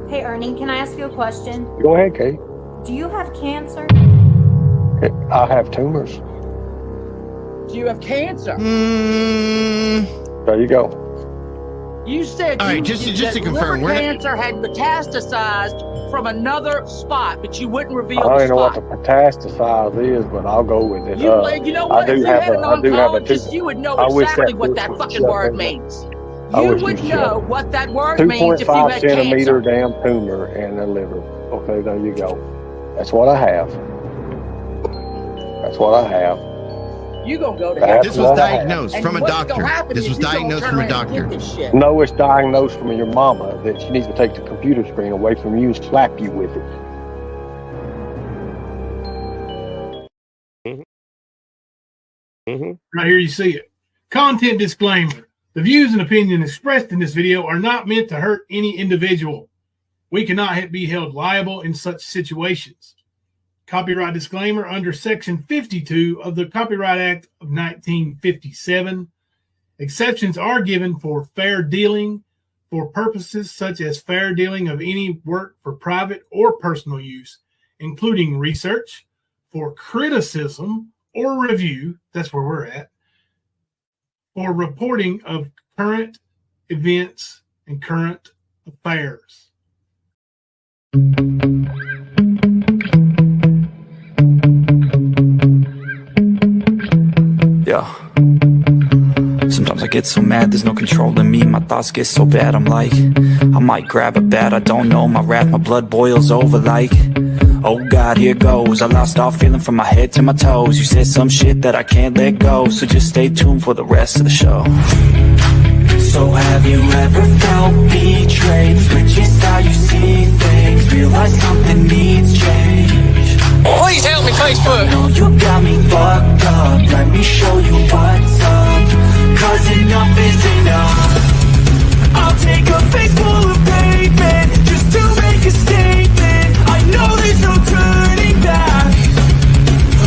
Hey, Ernie, can I ask you a question? Go ahead, Kate. Do you have cancer? I have tumors. Do you have cancer? There you go. You said All right, just to confirm, liver cancer had metastasized from another spot, but you wouldn't reveal the spot. I don't know what the metastasize is, but I'll go with it. You know what? If you had an oncologist, you would know exactly what that fucking word means. You would know what that word means if you had 2.5 centimeter cancer. damn tumor in the liver. Okay, there you go. That's what I have. That's what I have. You gonna go to hell. This was diagnosed from a doctor. This was diagnosed from a doctor. No, it's diagnosed from your mama that she needs to take the computer screen away from you and slap you with it. Right here you see it. Content disclaimer. The views and opinions expressed in this video are not meant to hurt any individual. We cannot be held liable in such situations. Copyright disclaimer under Section 52 of the Copyright Act of 1957. Exceptions are given for fair dealing for purposes such as fair dealing of any work for private or personal use, including research, for criticism or review, that's where we're at, for reporting of current events and current affairs. Yeah. Sometimes I get so mad, there's no controlling me. My thoughts get so bad, I'm like, I might grab a bat, I don't know. My wrath, my blood boils over like, oh God, here goes. I lost all feeling from my head to my toes. You said some shit that I can't let go, so just stay tuned for the rest of the show. So have you ever felt betrayed? Switches how you see things, realize something needs change. Please help me, Facebook. I know you got me fucked up, let me show you what's up, cause enough is enough. I'll take a face full of pavement just to make a statement. I know there's no turning back.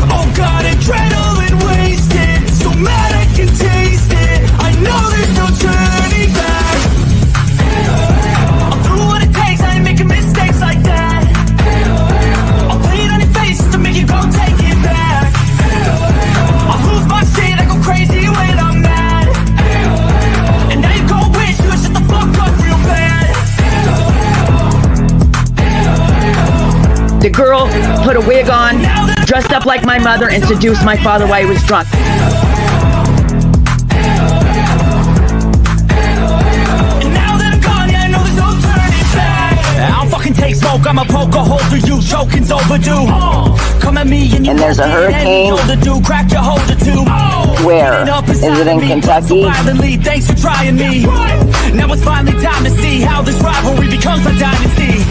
Oh God, adrenaline wasted, so mad I can taste it. I know there's no turning back. I'll do what it takes, I ain't making mistakes like that. I'll lay it on your face to make you go take it back. I'll lose my shit, I go crazy when I'm mad. And now you go wish you would shut the fuck up real bad. The girl put a wig on, dressed up like my mother, and seduced my father while he was drunk. I don't fucking take smoke, I'm a poker hole for you, choking's overdue. Come at me and you And there's a hurricane. Crack your holder too. Where? Is it in Kentucky? Thanks for trying me. Now it's finally time to see how this rivalry becomes a dynasty.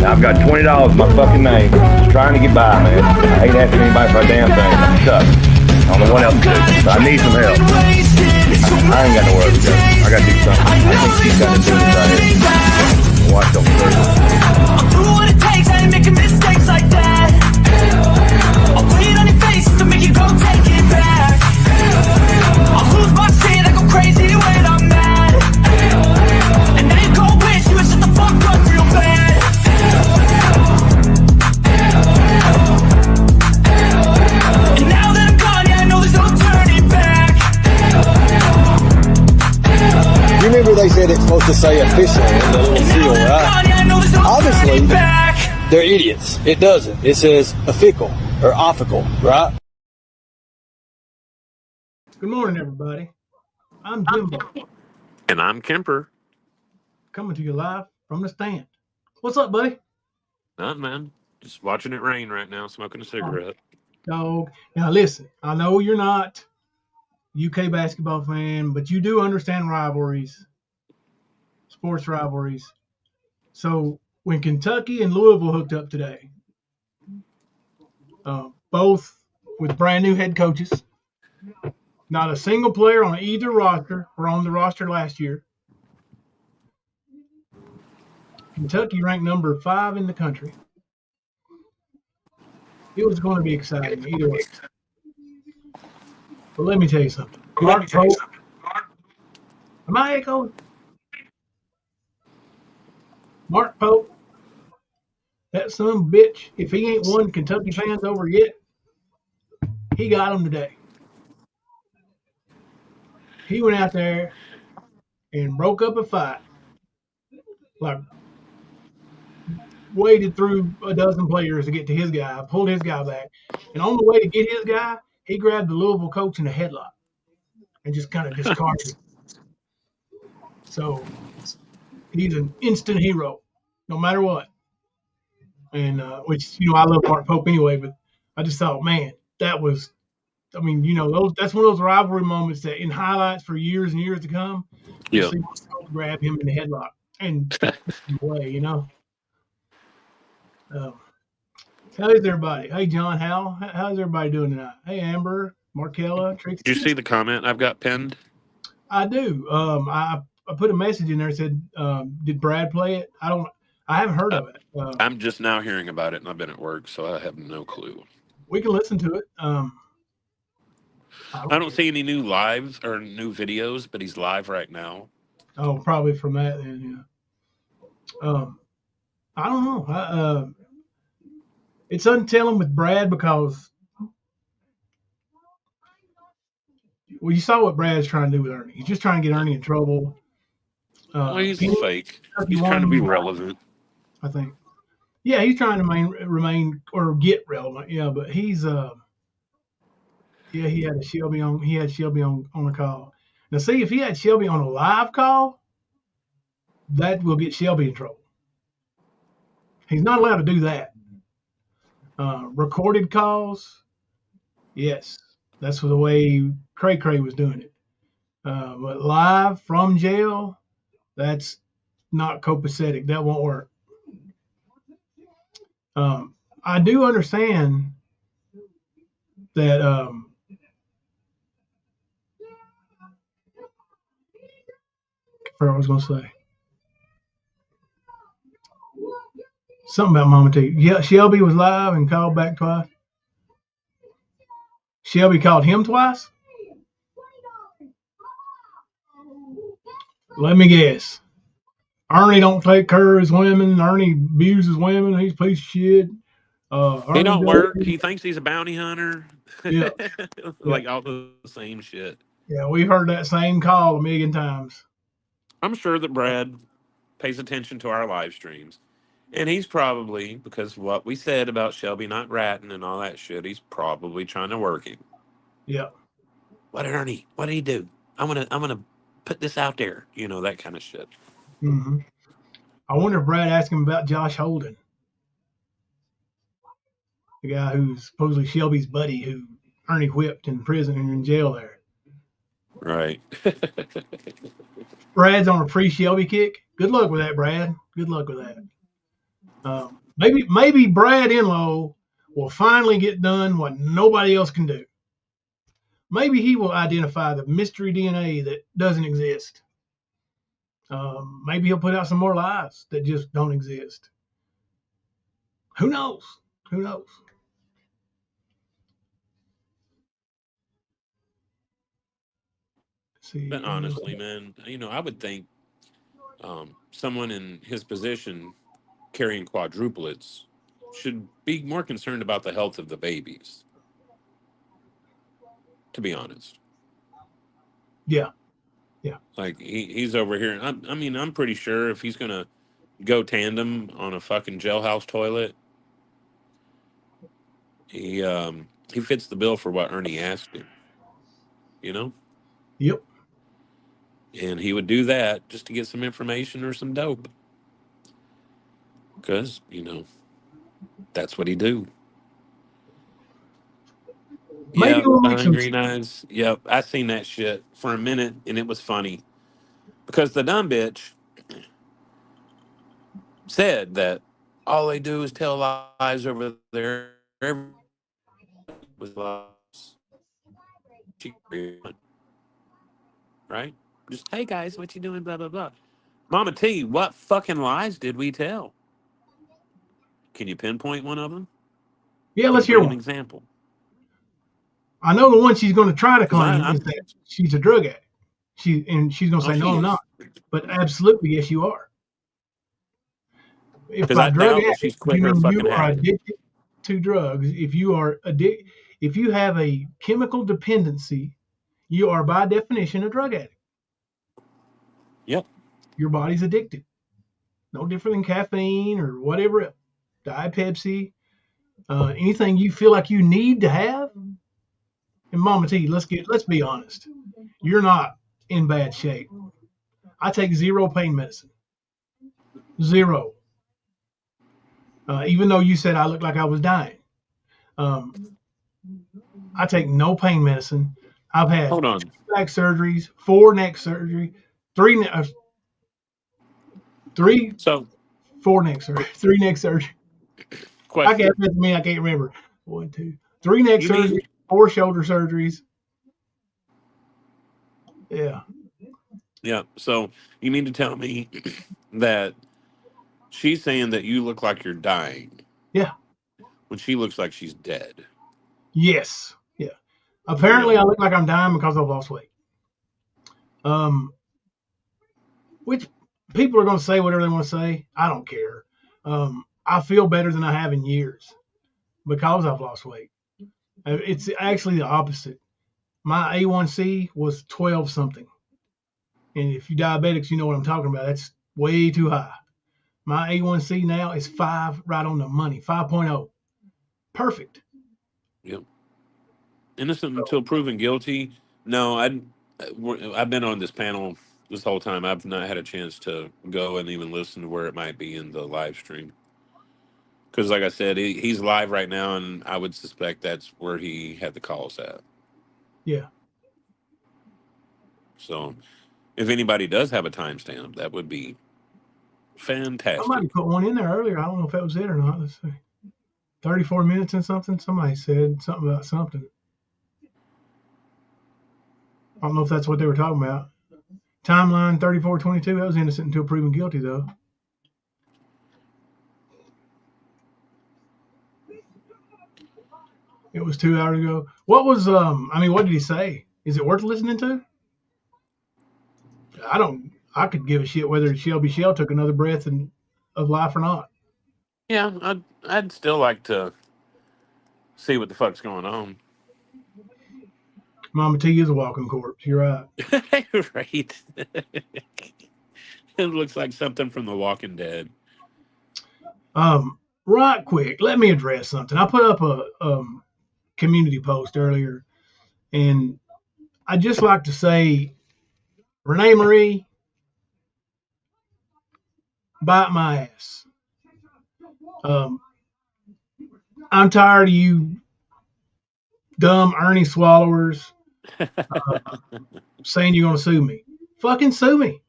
I've got $20 in my fucking name. Just trying to get by, man. I ain't asking anybody for a damn thing. I'm stuck. I don't know what else to do, but I need some help. I ain't got nowhere else to go. I gotta do something. I think she's got to do this right here. Watch them first. I'll do what it takes, I ain't making mistakes like that. I'll put it on your face to make you go take it back. I'll lose my shit, I go crazy when I'm mad. And now you go wish you would shut the fuck up real bad. And now that I'm gone, yeah, I know there's no turning back. You remember they said it's supposed to say official in the little seal, right? Obviously, they're idiots. It doesn't. It says official or official, right? Good morning, everybody. I'm Jimbo, And I'm Kemper. coming to you live from the stand. What's up, buddy? Nothing, man. Just watching it rain right now, smoking a cigarette. Dog. Now, listen, I know you're not a UK basketball fan, but you do understand rivalries, sports rivalries. So when Kentucky and Louisville hooked up today, both with brand new head coaches, not a single player on either roster were on the roster last year. Kentucky ranked number 5 in the country. It was going to be exciting either way. But let me tell you something. Am I echoing? Mark Pope, that son of a bitch, if he ain't won Kentucky fans over yet, he got them today. He went out there and broke up a fight, like waded through a dozen players to get to his guy, pulled his guy back, and on the way to get his guy, he grabbed the Louisville coach in a headlock and just kind of discarded him. So he's an instant hero, no matter what. And which I love Mark Pope anyway, but I just thought, man, that was, I mean, that's one of those rivalry moments that in highlights for years and years to come, Yeah. see Pope grab him in the headlock and away, How is everybody? Hey, John, how's everybody doing tonight? Hey, Amber, Markella, Trixie. Did you see the comment I've got pinned? I do. I put a message in there that said, did Brad play it? I haven't heard of it. I'm just now hearing about it, and I've been at work, so I have no clue. We can listen to it. I don't see any new lives or new videos, but he's live right now. Oh, probably from that then, yeah. I don't know. It's untelling with Brad because you saw what Brad's trying to do with Ernie. He's just trying to get Ernie in trouble. Well, he's fake. He's trying to be relevant, I think. Yeah, he's trying to remain or get relevant. Yeah, but he's he had Shelby on. He had Shelby on the call. Now, see, if he had Shelby on a live call, that will get Shelby in trouble. He's not allowed to do that. Recorded calls, yes, that's the way Cray was doing it. But live from jail, that's not copacetic. That won't work. I do understand that I forgot what I was going to say. Something about MamaT. Yeah, Shelby was live and called back twice. Shelby called him twice? Let me guess. Ernie don't take care of his women. Ernie abuses women. He's a piece of shit. He don't work. He thinks he's a bounty hunter. Yeah. Like all the same shit. Yeah, we've heard that same call a million times. I'm sure that Brad pays attention to our live streams. And he's probably, because of what we said about Shelby not ratting and all that shit, he's probably trying to work him. Yeah. What did Ernie? What did he do? I'm gonna put this out there. That kind of shit. Mm-hmm. I wonder if Brad asked him about Josh Holden, the guy who's supposedly Shelby's buddy, who Ernie whipped in prison and in jail there. Right. Brad's on a pre-Shelby kick. Good luck with that, Brad. Good luck with that. Maybe Brad Enlow will finally get done what nobody else can do. Maybe he will identify the mystery DNA that doesn't exist. Maybe he'll put out some more lies that just don't exist. Who knows? Who knows? See, but honestly, man, I would think someone in his position carrying quadruplets should be more concerned about the health of the babies, to be honest. Yeah. Like he's over here. I'm pretty sure if he's gonna go tandem on a fucking jailhouse toilet, he fits the bill for what Ernie asked him. Yep. And he would do that just to get some information or some dope. Because, that's what he do. Maybe we'll make some Green Eyes. Yep, I seen that shit for a minute, and it was funny. Because the dumb bitch said that all they do is tell lies over there. Was lies. Right? Just, hey guys, what you doing? Blah, blah, blah. Mama T, what fucking lies did we tell? Can you pinpoint one of them? Yeah, let's hear one. An example. I know the one she's going to try to claim is that she's a drug addict. She's going to say, no, I'm not. But absolutely, yes, you are. If Because by I drug doubt that addict, she's quit you her mean you fucking are habit. addicted to drugs, if you have a chemical dependency, you are by definition a drug addict. Yep. Your body's addicted. No different than caffeine or whatever else. Diet Pepsi, anything you feel like you need to have. And Mama T, let's be honest. You're not in bad shape. I take 0 pain medicine. 0. Even though you said I looked like I was dying. I take no pain medicine. I've had Hold on. 2 back surgeries, 4 neck surgery, 3 So 4 neck surgery, 3 neck surgery. I question. can't remember. 1, 2, 3 neck You surgeries, mean 4 shoulder surgeries. Yeah. yeah. So you mean to tell me that she's saying that you look like you're dying Yeah. when she looks like she's dead? Yes. Yeah. Apparently, I Really? look like I'm dying because I've lost weight. Which people are going to say whatever they want to say. I don't care. I feel better than I have in years because I've lost weight. It's actually the opposite. My A1C was 12 something. And if you diabetics, you know what I'm talking about. That's way too high. My A1C now is 5, right on the money, 5.0. Perfect. Yep. Innocent until proven guilty. No, I've been on this panel this whole time. I've not had a chance to go and even listen to where it might be in the live stream. Because, like I said, he's live right now, and I would suspect that's where he had the calls at. Yeah. So, if anybody does have a timestamp, that would be fantastic. Somebody put one in there earlier. I don't know if that was it or not. Let's see. 34 minutes and something. Somebody said something about something. I don't know if that's what they were talking about. Timeline 34:22. That was innocent until proven guilty, though. It was 2 hours ago. What was what did he say? Is it worth listening to? I could give a shit whether Shelby Shell took another breath of life or not. Yeah, I'd still like to see what the fuck's going on. Mama T is a walking corpse. You're right. Right. It looks like something from The Walking Dead. Right quick, let me address something. I put up a community post earlier, and I'd just like to say, Renee Marie, bite my ass. I'm tired of you dumb Ernie swallowers saying you're going to sue me. Fucking sue me.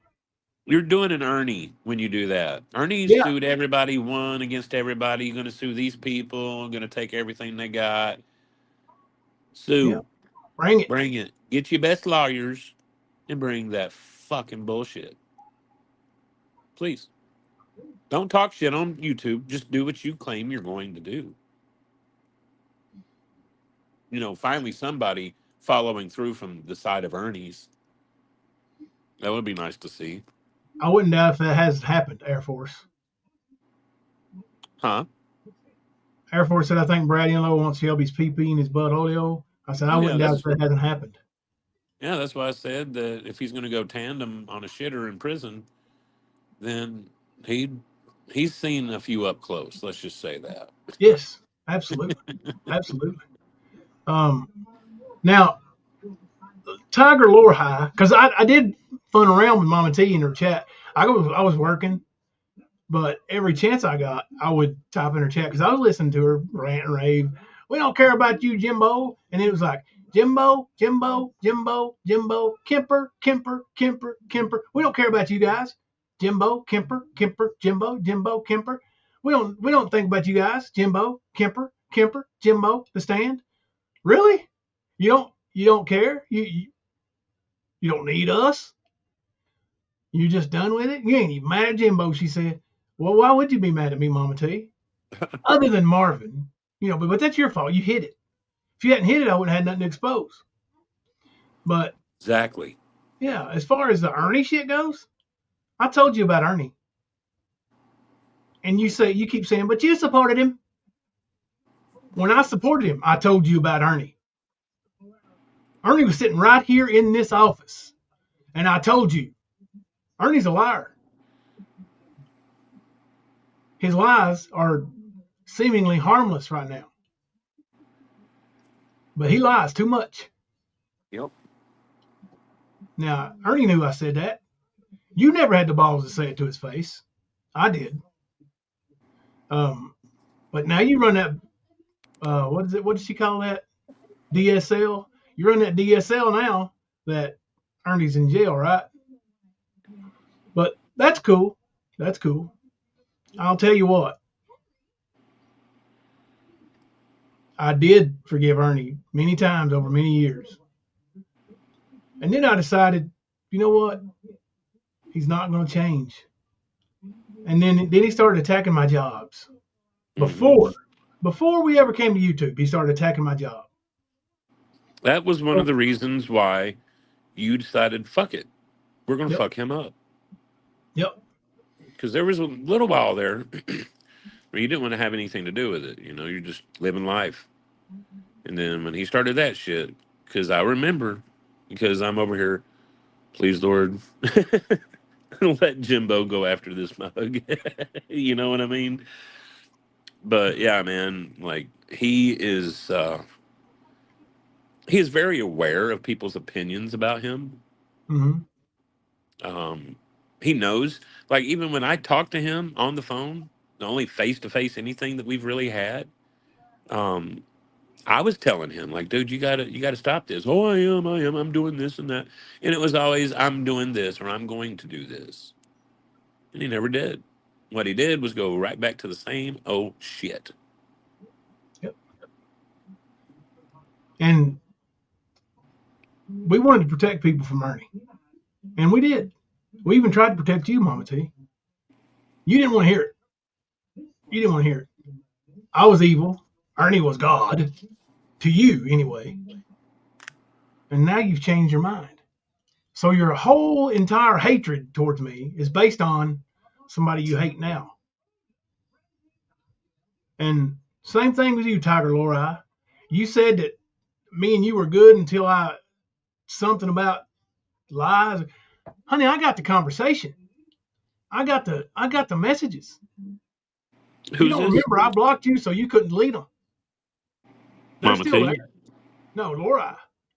You're doing an Ernie when you do that. Ernie's Yeah. sued everybody, won against everybody. You're going to sue these people. Going to take everything they got. Sue. Yeah. Bring it. Bring it. Get your best lawyers and bring that fucking bullshit. Please. Don't talk shit on YouTube. Just do what you claim you're going to do. You know, finally somebody following through from the side of Ernie's. That would be nice to see. I wouldn't doubt if that has happened, Air Force. Huh? Air Force said, I think Brad Inlow wants Shelby's pee-pee in his butt oleo. I said, I wouldn't doubt if that hasn't happened. Yeah, that's why I said that if he's going to go tandem on a shitter in prison, then he's seen a few up close. Let's just say that. Yes, absolutely. Absolutely. Now, Tiger Lore High, because I did fun around with Mama T in her chat. I was working, but every chance I got, I would type in her chat because I was listening to her rant and rave. We don't care about you, Jimbo. And it was like, Jimbo, Jimbo, Jimbo, Jimbo, Kemper, Kemper, Kemper, Kemper. We don't care about you guys. Jimbo, Kemper, Kemper, Jimbo, Jimbo, Kemper. We don't think about you guys. Jimbo, Kemper, Kemper, Jimbo, the stand. Really? You don't care? You don't need us? You just done with it? You ain't even mad at Jimbo, she said. Well, why would you be mad at me, Mama T? Other than Marvin. But that's your fault. You hit it. If you hadn't hit it, I wouldn't have had nothing to expose. But exactly. Yeah, as far as the Ernie shit goes, I told you about Ernie. And you keep saying, but you supported him. When I supported him, I told you about Ernie. Ernie was sitting right here in this office. And I told you, Ernie's a liar. His lies are seemingly harmless right now. But he lies too much. Yep. Now, Ernie knew I said that. You never had the balls to say it to his face. I did. But now you run that, what is it? What does she call that? DSL? You run that DSL now that Ernie's in jail, right? But that's cool. That's cool. I'll tell you what. I did forgive Ernie many times over many years. And then I decided, you know what? He's not going to change. And then he started attacking my jobs. Before we ever came to YouTube, he started attacking my job. That was one of the reasons why you decided, fuck it. We're going to fuck him up. Yep. Because there was a little while there where you didn't want to have anything to do with it. You know, you're just living life. And then when he started that shit, because I remember, because I'm over here, please, Lord, let Jimbo go after this mug. You know what I mean? But yeah, man, like he is very aware of people's opinions about him. Mm-hmm. He knows, like, even when I talk to him on the phone, the only face-to-face anything that we've really had, I was telling him, like, dude, you gotta stop this. Oh, I'm doing this and that. And it was always, I'm doing this or I'm going to do this. And he never did. What he did was go right back to the same old shit. Yep. And we wanted to protect people from Ernie. And we did. We even tried to protect you, Mama T. You didn't want to hear it. You didn't want to hear it. I was evil. Ernie was God. To you, anyway. And now you've changed your mind. So your whole entire hatred towards me is based on somebody you hate now. And same thing with you, Tiger Lori. You said that me and you were good until something about lies. Honey, I got the conversation. I got the messages. You don't remember I blocked you so you couldn't delete them. They're Mama still T? there. No, Lori.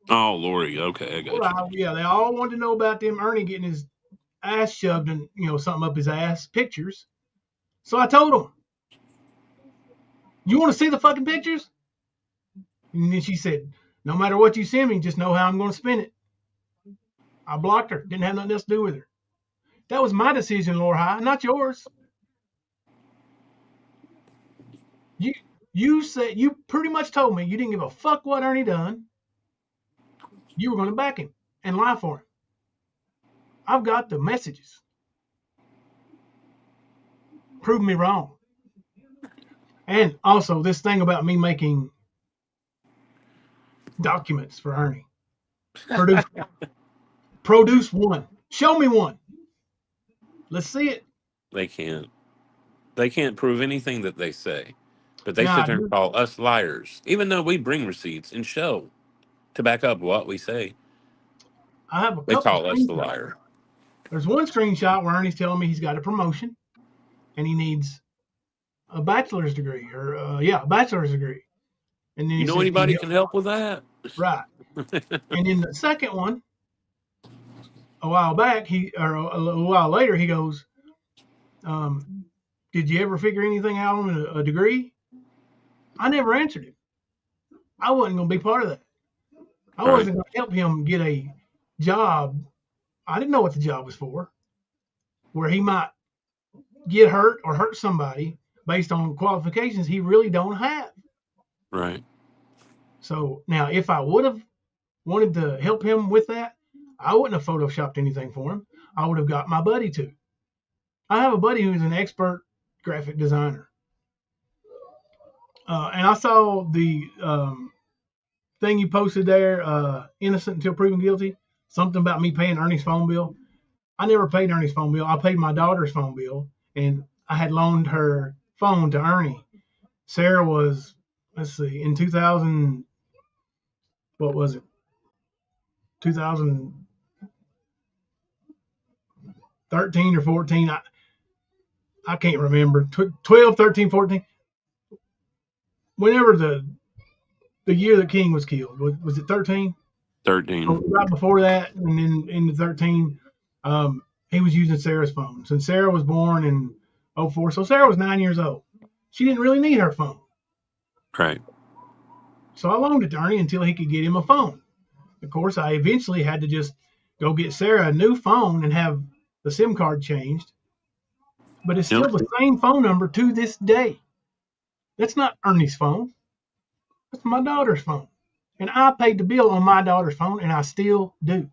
Oh, Lori. Okay, I got you. Yeah, they all wanted to know about them Ernie getting his ass shoved and something up his ass, pictures. So I told them, you want to see the fucking pictures? And then she said, no matter what you send me, just know how I'm going to spin it. I blocked her. Didn't have nothing else to do with her. That was my decision, Lord High, not yours. You said, you pretty much told me you didn't give a fuck what Ernie done. You were going to back him and lie for him. I've got the messages. Prove me wrong. And also this thing about me making documents for Ernie. Produce one. Show me one. Let's see it. They can't prove anything that they say. But they sit there and call us liars, even though we bring receipts and show to back up what we say. I have a they call us the liar. There's one screenshot where Ernie's telling me he's got a promotion and he needs a bachelor's degree a bachelor's degree. And then you know anybody can help with that? Right. And in the second one, a while later, he goes, did you ever figure anything out on a degree? I never answered him. I wasn't going to be part of that. I wasn't going to help him get a job. I didn't know what the job was for, where he might get hurt or hurt somebody based on qualifications he really don't have. Right. So now if I would have wanted to help him with that, I wouldn't have photoshopped anything for him. I would have got my buddy to. I have a buddy who's an expert graphic designer. And I saw the thing you posted there, innocent until proven guilty, something about me paying Ernie's phone bill. I never paid Ernie's phone bill. I paid my daughter's phone bill. And I had loaned her phone to Ernie. Sarah was, let's see, in 2000, what was it? 2013 or 14. I can't remember. 12, 13, 14. Whenever the year the king was killed, was it 13? 13. Right before that, and then in the 13, he was using Sarah's phone. Since Sarah was born in 04, so Sarah was 9 years old. She didn't really need her phone. Right. So I loaned it to Ernie until he could get him a phone. Of course, I eventually had to just go get Sarah a new phone and have the SIM card changed. But it's still the same phone number to this day. That's not Ernie's phone. That's my daughter's phone. And I paid the bill on my daughter's phone, and I still do.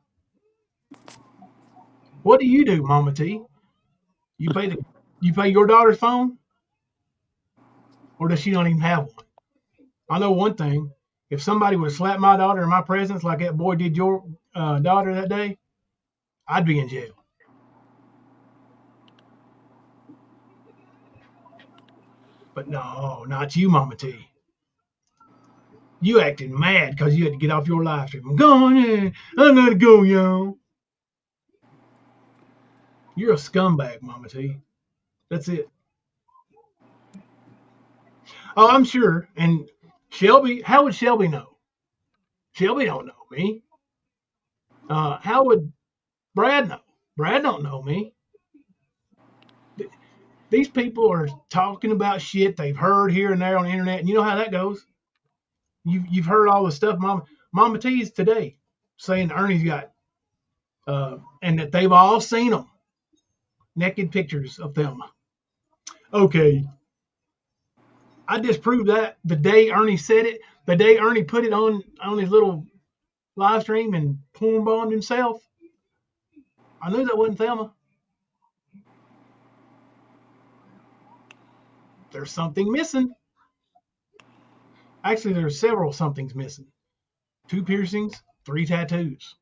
What do you do, Mama T? You pay your daughter's phone? Or does she not even have one? I know one thing. If somebody would have slapped my daughter in my presence like that boy did your daughter that day, I'd be in jail. But no, not you, Mama T. You acting mad because you had to get off your live stream. Go on in. I gotta go, y'all. You're a scumbag, Mama T. That's it. Oh, I'm sure. And Shelby, how would Shelby know? Shelby don't know me. How would Brad know? Brad don't know me. These people are talking about shit they've heard here and there on the internet, and you know how that goes. You've heard all the stuff Mama T's today saying Ernie's got, and that they've all seen them, naked pictures of them. Okay, I disproved that the day Ernie said it, the day Ernie put it on his little live stream and porn bombed himself. I knew that wasn't Thelma. There's something missing. Actually, there's several somethings missing. 2 piercings, 3 tattoos.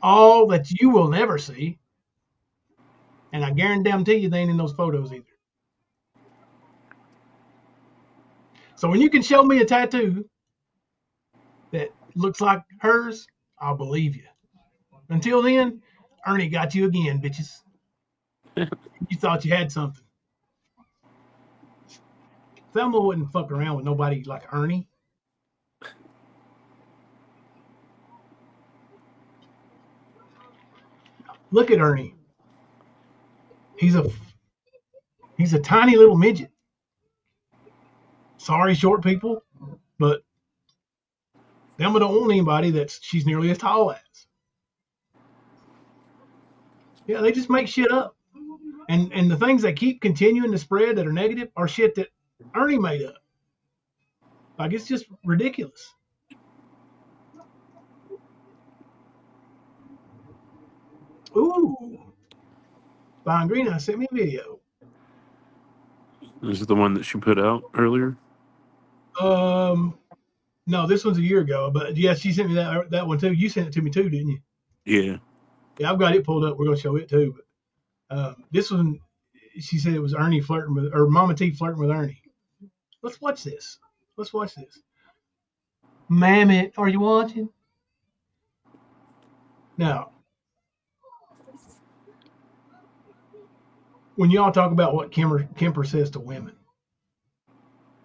All that you will never see. And I guarantee you they ain't in those photos either. So when you can show me a tattoo that looks like hers, I'll believe you. Until then, Ernie got you again, bitches. You thought you had something. Thelma wouldn't fuck around with nobody like Ernie. Look at Ernie. He's a tiny little midget. Sorry, short people, but Thelma don't want anybody she's nearly as tall as. Yeah, they just make shit up. And the things they keep continuing to spread that are negative are shit that Ernie made up. Like, it's just ridiculous. Ooh. Fine Green sent me a video. This is the one that she put out earlier? No, this one's a year ago, but yeah, she sent me that one too. You sent it to me too, didn't you? Yeah. Yeah, I've got it pulled up. We're gonna show it too. But this one, she said it was Ernie flirting with, or Mama T flirting with Ernie. Let's watch this. MamaT, are you watching? Now, when y'all talk about what Kemper says to women.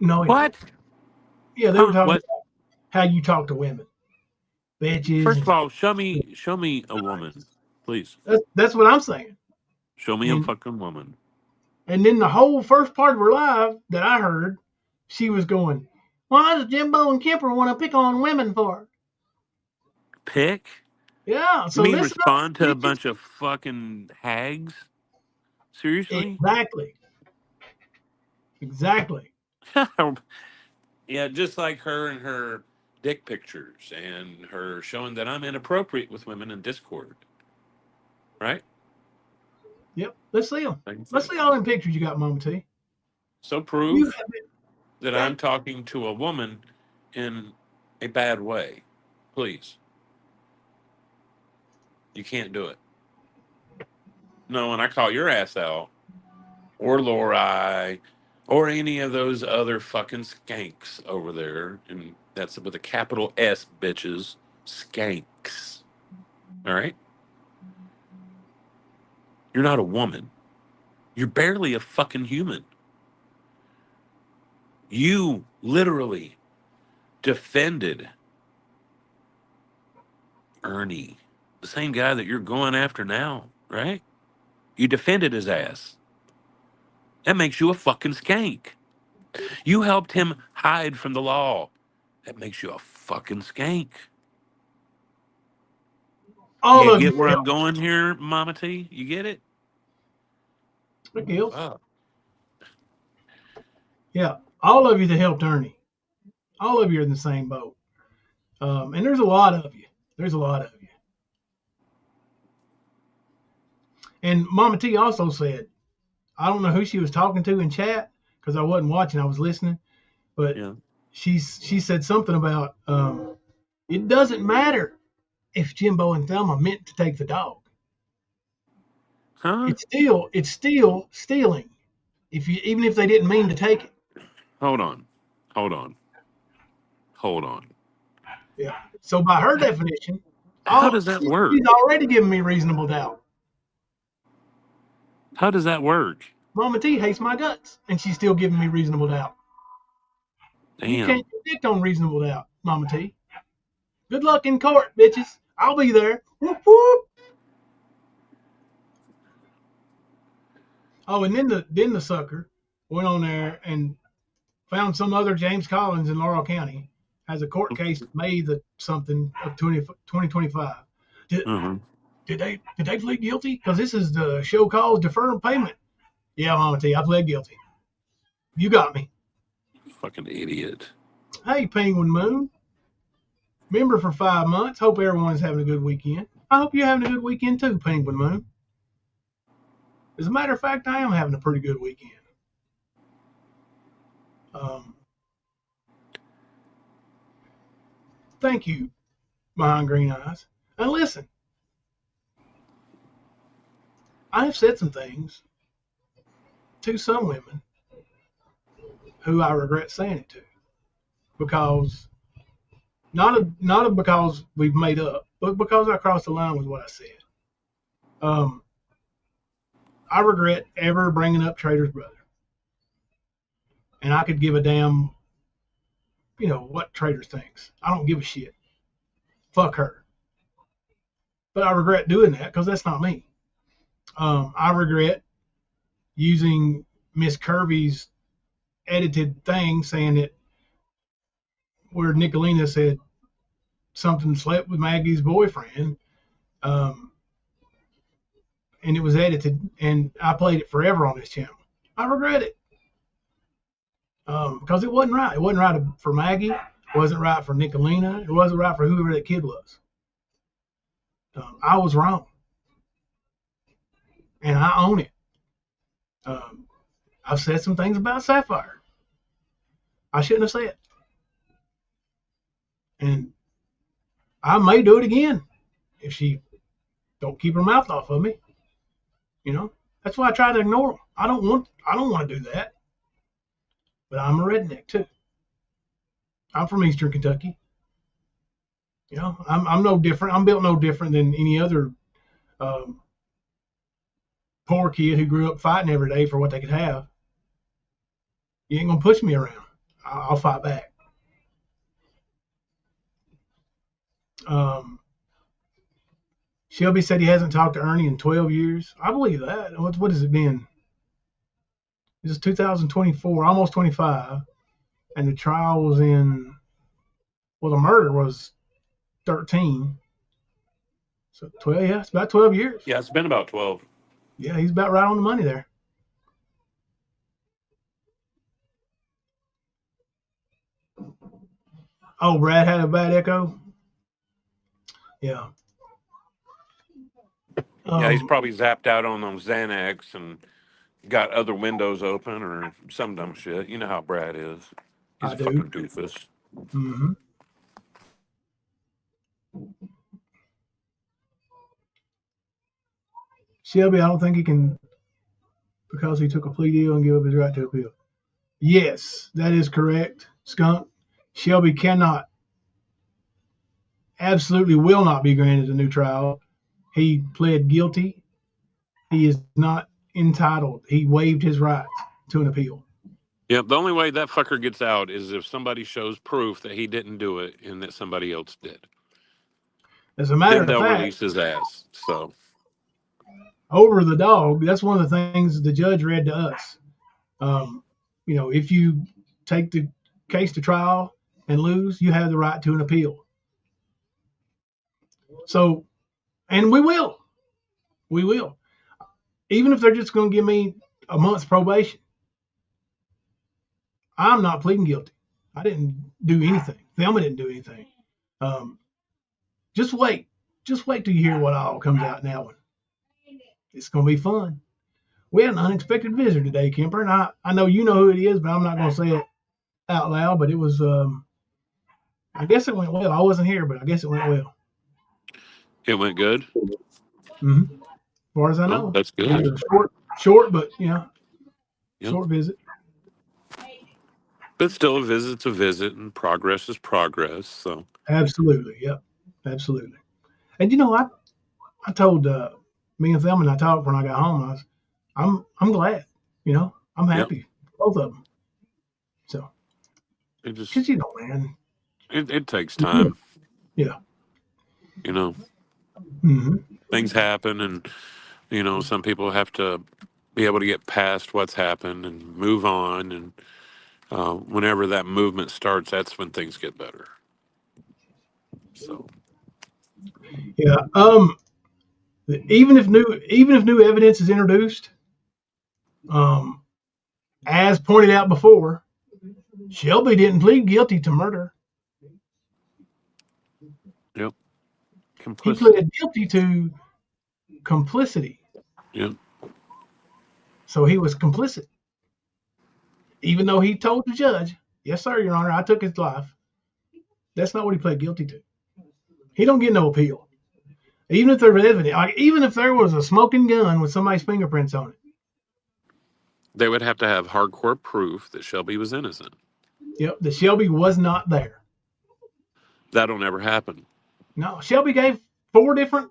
No. What? Yeah, they were talking about how you talk to women. Bitches. First of all, show me a woman, please. That's what I'm saying. Show me a fucking woman. And then the whole first part of her live that I heard, she was going, why does Jimbo and Kemper want to pick on women for? Pick? Yeah. So you mean respond to a bunch of fucking hags? Seriously? Exactly. Yeah, just like her and her dick pictures and her showing that I'm inappropriate with women in Discord. Right? Yep. Let's see them. Let's see all them pictures you got, Mama T. So prove that I'm talking to a woman in a bad way. Please. You can't do it. No, when I call your ass out, or Lori or any of those other fucking skanks over there. And that's with a capital S, bitches. Skanks. All right? You're not a woman. You're barely a fucking human. You literally defended Ernie, the same guy that you're going after now, right? You defended his ass. That makes you a fucking skank. You helped him hide from the law. That makes you a fucking skank. All You of get you where I'm helped. going here, Mama T? You get it? Fuck. Yeah, all of you that helped Ernie. All of you are in the same boat. And there's a lot of you. There's a lot of you. And Mama T also said, I don't know who she was talking to in chat because I wasn't watching, I was listening. But Yeah. she said something about it doesn't matter if Jimbo and Thelma meant to take the dog. Huh? It's still stealing. Even if they didn't mean to take it. Hold on. Hold on. Hold on. Yeah. So by her definition, How does that work? she's already given me reasonable doubt. How does that work? Mama T hates my guts, and she's still giving me reasonable doubt. You Damn. can't predict on reasonable doubt, Mama T. Good luck in court, bitches. I'll be there. Whoop, whoop. Oh, and then the sucker went on there and found some other James Collins in Laurel County has a court case May the something of 2025. Did they plead guilty? Because this is the show called deferred payment. Yeah, Mama T, I pled guilty. You got me. Fucking idiot. Hey, Penguin Moon. Member for 5 months. Hope everyone's having a good weekend. I hope you're having a good weekend too, Penguin Moon. As a matter of fact, I am having a pretty good weekend. Thank you, Behind Green Eyes. And listen, I have said some things to some women who I regret saying it to, because not because we've made up, but because I crossed the line with what I said. I regret ever bringing up Trader's brother, and I could give a damn, what Trader thinks. I don't give a shit. Fuck her. But I regret doing that because that's not me. I regret using Miss Kirby's edited thing saying that where Nicolina said something slept with Maggie's boyfriend, and it was edited, and I played it forever on this channel. I regret it because it wasn't right. It wasn't right for Maggie. It wasn't right for Nicolina. It wasn't right for whoever that kid was. I was wrong, and I own it. I've said some things about Sapphire I shouldn't have said, and I may do it again if she don't keep her mouth off of me. That's why I try to ignore them. I don't want to do that, but I'm a redneck too. I'm from Eastern Kentucky. I'm no different. I'm built no different than any other poor kid who grew up fighting every day for what they could have. You ain't gonna push me around. I'll fight back. Shelby said he hasn't talked to Ernie in 12 years. I believe that. What has it been? This is 2024, almost 25, and the trial was the murder was 13. So 12, yeah, it's about 12 years. Yeah, it's been about 12. Yeah, he's about right on the money there. Oh, Brad had a bad echo? Yeah. Yeah, he's probably zapped out on those Xanax and got other windows open or some dumb shit. You know how Brad is. He's a fucking doofus. Mm-hmm. Shelby, I don't think he can because he took a plea deal and gave up his right to appeal. Yes, that is correct, Skunk. Shelby cannot, absolutely will not be granted a new trial. He pled guilty. He is not entitled. He waived his rights to an appeal. Yeah, the only way that fucker gets out is if somebody shows proof that he didn't do it and that somebody else did. As a matter Then of they'll fact, release his ass. So over the dog, that's one of the things the judge read to us. If you take the case to trial and lose, you have the right to an appeal. So, and we will. Even if they're just going to give me a month's probation, I'm not pleading guilty. I didn't do anything. Thelma didn't do anything. Just wait. Just wait till you hear what all comes out in that one. It's going to be fun. We had an unexpected visitor today, Kemper, and I know you know who it is, but I'm not going to say it out loud. But it was, I guess it went well. I wasn't here, but I guess it went well. it went good. Mm-hmm. As far as I know, that's good. It was short, but Yep. short visit. But still, a visit's a visit, and progress is progress. So Absolutely, yep, absolutely. And I told me and Thelma, and I talked when I got home. I'm glad. I'm happy. Yep. Both of them. So it just because man, it takes time. Yeah. Mm-hmm. Things happen, and some people have to be able to get past what's happened and move on. And whenever that movement starts, that's when things get better. So yeah. Even if new evidence is introduced, as pointed out before, Shelby didn't plead guilty to murder. Yep. He pleaded guilty to complicity. Yep. So he was complicit. Even though he told the judge, "Yes, sir, Your Honor, I took his life." That's not what he pled guilty to. He don't get no appeal. Even if there's evidence, even if there was a smoking gun with somebody's fingerprints on it. They would have to have hardcore proof that Shelby was innocent. Yep, that Shelby was not there. That'll never happen. No, Shelby gave 4 different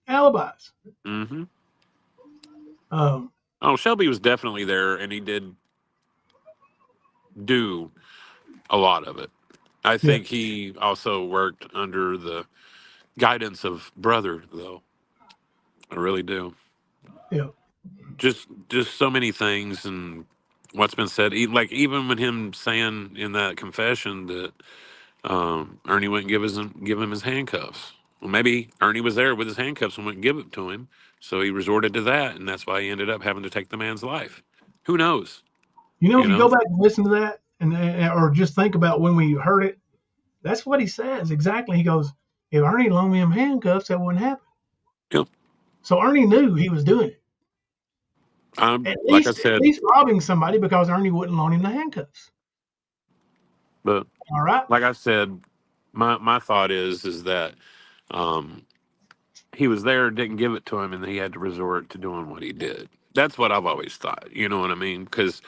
alibis. Mm-hmm. Shelby was definitely there, and he did do a lot of it. I think he also worked under the guidance of brother, though. I really do. Yeah. Just so many things, and what's been said. Like even with him saying in that confession that Ernie wouldn't give him his handcuffs. Well, maybe Ernie was there with his handcuffs and wouldn't give it to him, so he resorted to that, and that's why he ended up having to take the man's life. Who knows? If you go back and listen to that, or just think about when we heard it, that's what he says exactly. He goes, "If Ernie loaned me him handcuffs, that wouldn't happen." Yep. So Ernie knew he was doing it. Like I said, at least robbing somebody because Ernie wouldn't loan him the handcuffs. But all right, like I said, my thought is that he was there, didn't give it to him, and he had to resort to doing what he did. That's what I've always thought. You know what I mean? Because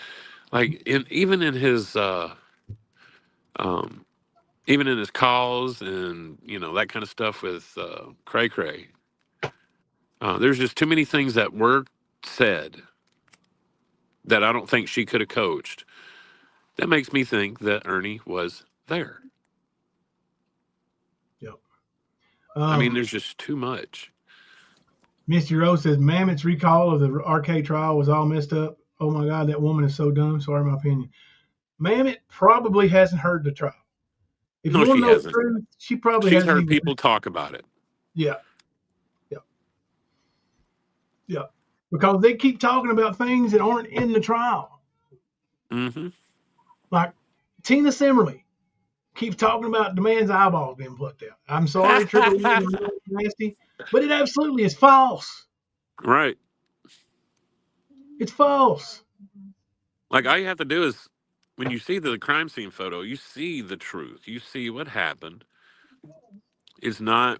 like even in his calls and that kind of stuff with Cray Cray, there's just too many things that were said that I don't think she could have coached. That makes me think that Ernie was there. Yep. I mean, there's just too much. Mr. Rose says MamaT's recall of the RK trial was all messed up. Oh my God, that woman is so dumb. Sorry, my opinion. MamaT probably hasn't heard the trial. If you want to know the truth, she probably hasn't. She's heard people talk about it. Yeah. Because they keep talking about things that aren't in the trial. Mm-hmm. Like Tina Simmerly keeps talking about the man's eyeballs being plucked out. I'm sorry, Triple nasty, but it absolutely is false. Right. It's false. Like all you have to do is when you see the crime scene photo, you see the truth. You see what happened. It's not.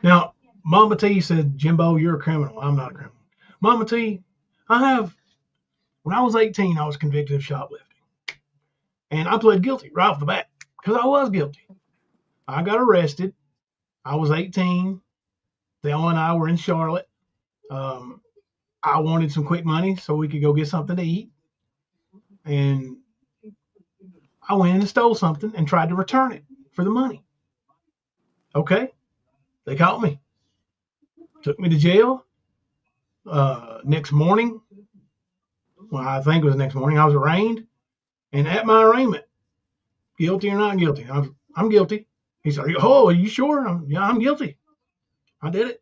Now, Mama T said, Jimbo, you're a criminal. I'm not a criminal. Mama T, when I was 18, I was convicted of shoplifting. And I pled guilty right off the bat because I was guilty. I got arrested. I was 18. Dale and I were in Charlotte. I wanted some quick money so we could go get something to eat. And I went in and stole something and tried to return it for the money. Okay. They caught me. Took me to jail. Next morning, well, I think it was next morning, I was arraigned. And at my arraignment, guilty or not guilty? I'm guilty. He said, oh, are you sure? Yeah, I'm guilty. I did it.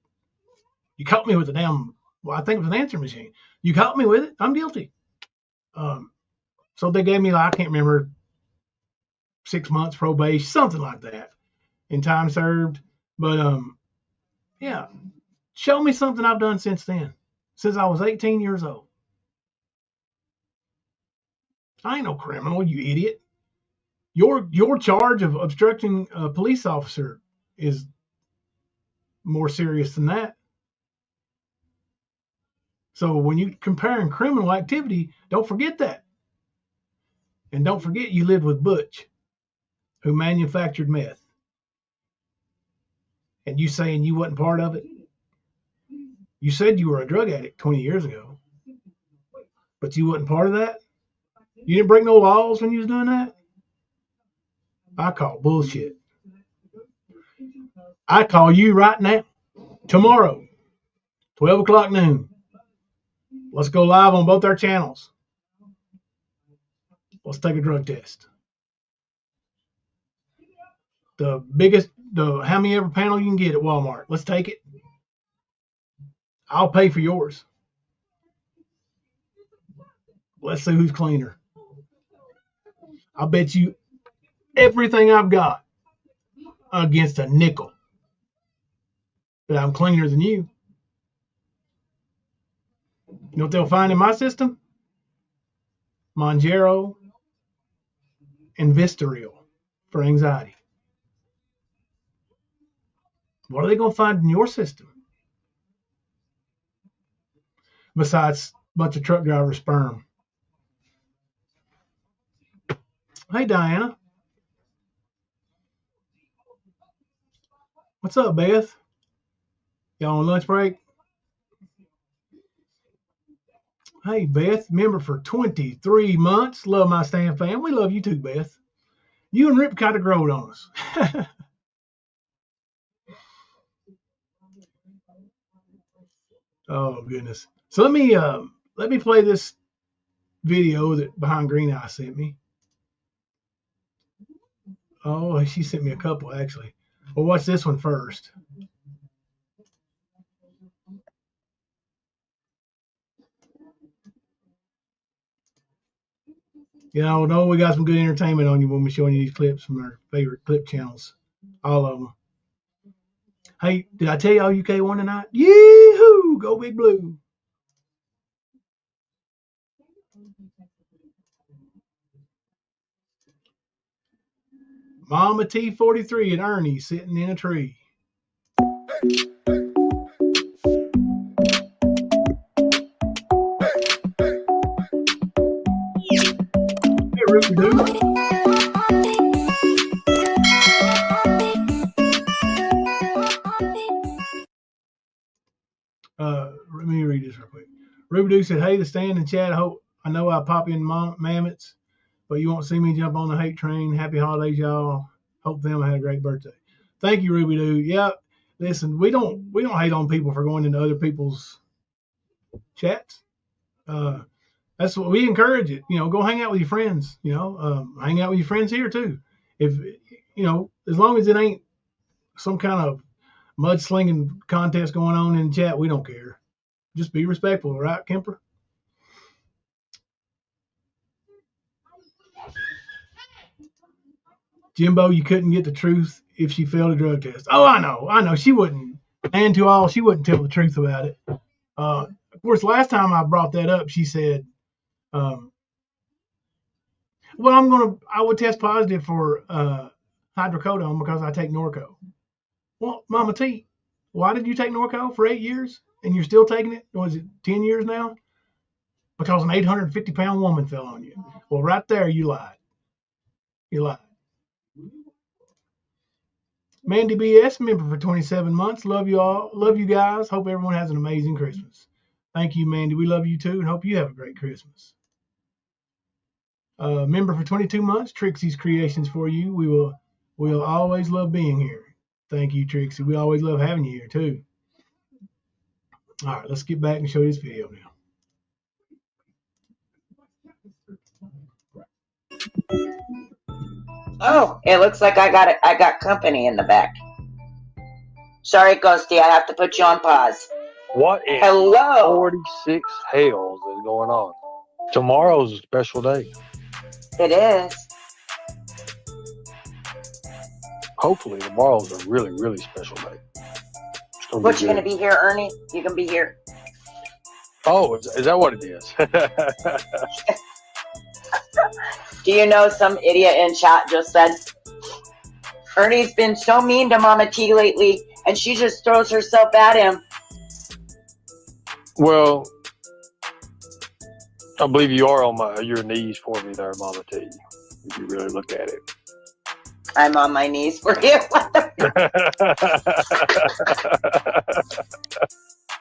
You caught me with I think it was an answering machine. You caught me with it. I'm guilty. So they gave me, I can't remember, 6 months probation, something like that, in time served. But yeah, show me something I've done since then, since I was 18 years old. I ain't no criminal, you idiot. Your charge of obstructing a police officer is more serious than that. So when you comparing criminal activity, don't forget that. And don't forget you lived with Butch, who manufactured meth. And you saying you wasn't part of it? You said you were a drug addict 20 years ago, but you wasn't part of that? You didn't break no laws when you was doing that? I call bullshit. I call you right now, tomorrow, 12 o'clock noon. Let's go live on both our channels. Let's take a drug test. The biggest, how many ever panel you can get at Walmart. Let's take it. I'll pay for yours. Let's see who's cleaner. I'll bet you everything I've got against a nickel that I'm cleaner than you. You know what they'll find in my system? Monjero and Vistaril for anxiety. What are they going to find in your system? Besides a bunch of truck driver sperm. Hey, Diana. What's up, Beth? Y'all on lunch break? Hey, Beth, member for 23 months. Love my Stan fam. We love you too, Beth. You and Rip kind of growed on us. Oh, goodness. So let me play this video that Behind Green Eye sent me. Oh, she sent me a couple, actually. Well, watch this one first. You know, we got some good entertainment on you when we're showing you these clips from our favorite clip channels. All of them. Hey, did I tell y'all UK won tonight? Yee-hoo! Go Big Blue. Mama T43 and Ernie sitting in a tree. Hey, Ricky Dude. Let me read this real quick. Ruby Doo said, hey, the stand in chat. I know I pop in MamaTs, but you won't see me jump on the hate train. Happy holidays, y'all. Hope them had a great birthday. Thank you, Ruby Doo. Yeah, listen, we don't hate on people for going into other people's chats. That's what we encourage it. You know, go hang out with your friends. You know, hang out with your friends here too. If you know, as long as it ain't some kind of mudslinging contest going on in the chat, we don't care. Just be respectful, right, Kemper? Jimbo, you couldn't get the truth if she failed a drug test. Oh, I know. She wouldn't. And to all, she wouldn't tell the truth about it. Of course, last time I brought that up, she said, well, I would test positive for hydrocodone because I take Norco. Well, Mama T, Why did you take Norco for 8 years and you're still taking it? Was it 10 years now? Because an 850-pound woman fell on you. Well, right there, you lied. You lied. Mandy BS, member for 27 months. Love you all. Love you guys. Hope everyone has an amazing Christmas. Thank you, Mandy. We love you too and hope you have a great Christmas. Member for 22 months. Trixie's creations for you. We'll always love being here. Thank you, Trixie. We always love having you here too. All right, let's get back and show this video now. Oh, it looks like I got company in the back. Sorry, Ghosty, I have to put you on pause. What in Hello? 46 hells is going on? Tomorrow's a special day. It is. Hopefully tomorrow's a really, really special day. What, you going to be here, Ernie? You can be here. Oh, is that what it is? Do you know some idiot in chat just said, Ernie's been so mean to Mama T lately, and she just throws herself at him. Well, I believe you are on your knees for me there, Mama T, if you really look at it. I'm on my knees for you.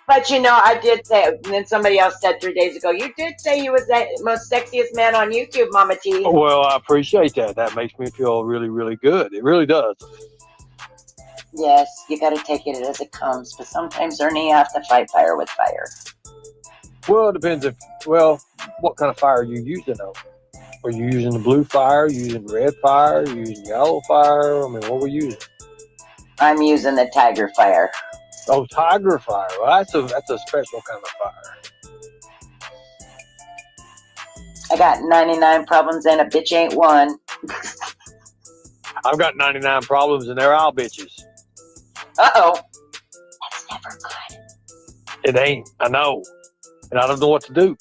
But you know, I did say, and then somebody else said 3 days ago, you did say he was the most sexiest man on YouTube, Mama T. Well, I appreciate that. That makes me feel really, really good. It really does. Yes, you got to take it as it comes, but sometimes, Ernie, you have to fight fire with fire. Well, it depends what kind of fire are you using though? Are you using the blue fire, using red fire, using yellow fire? I mean, what were you using? I'm using the tiger fire. Oh, tiger fire. Well, that's a special kind of fire. I got 99 problems and a bitch ain't one. I've got 99 problems and they're all bitches. Uh-oh. That's never good. It ain't. I know. And I don't know what to do.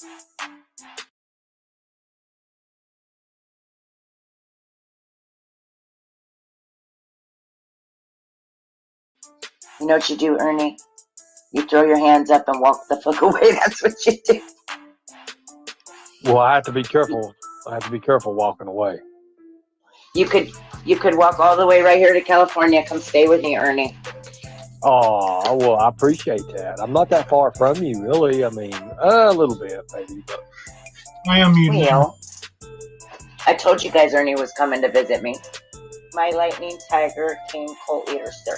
You know what you do, Ernie? You throw your hands up and walk the fuck away. That's what you do. Well, I have to be careful. I have to be careful walking away. You could walk all the way right here to California. Come stay with me, Ernie. Oh, well, I appreciate that. I'm not that far from you, really. I mean, a little bit, maybe. But I am muted. Well, I told you guys Ernie was coming to visit me. My lightning tiger king cult leader, sir.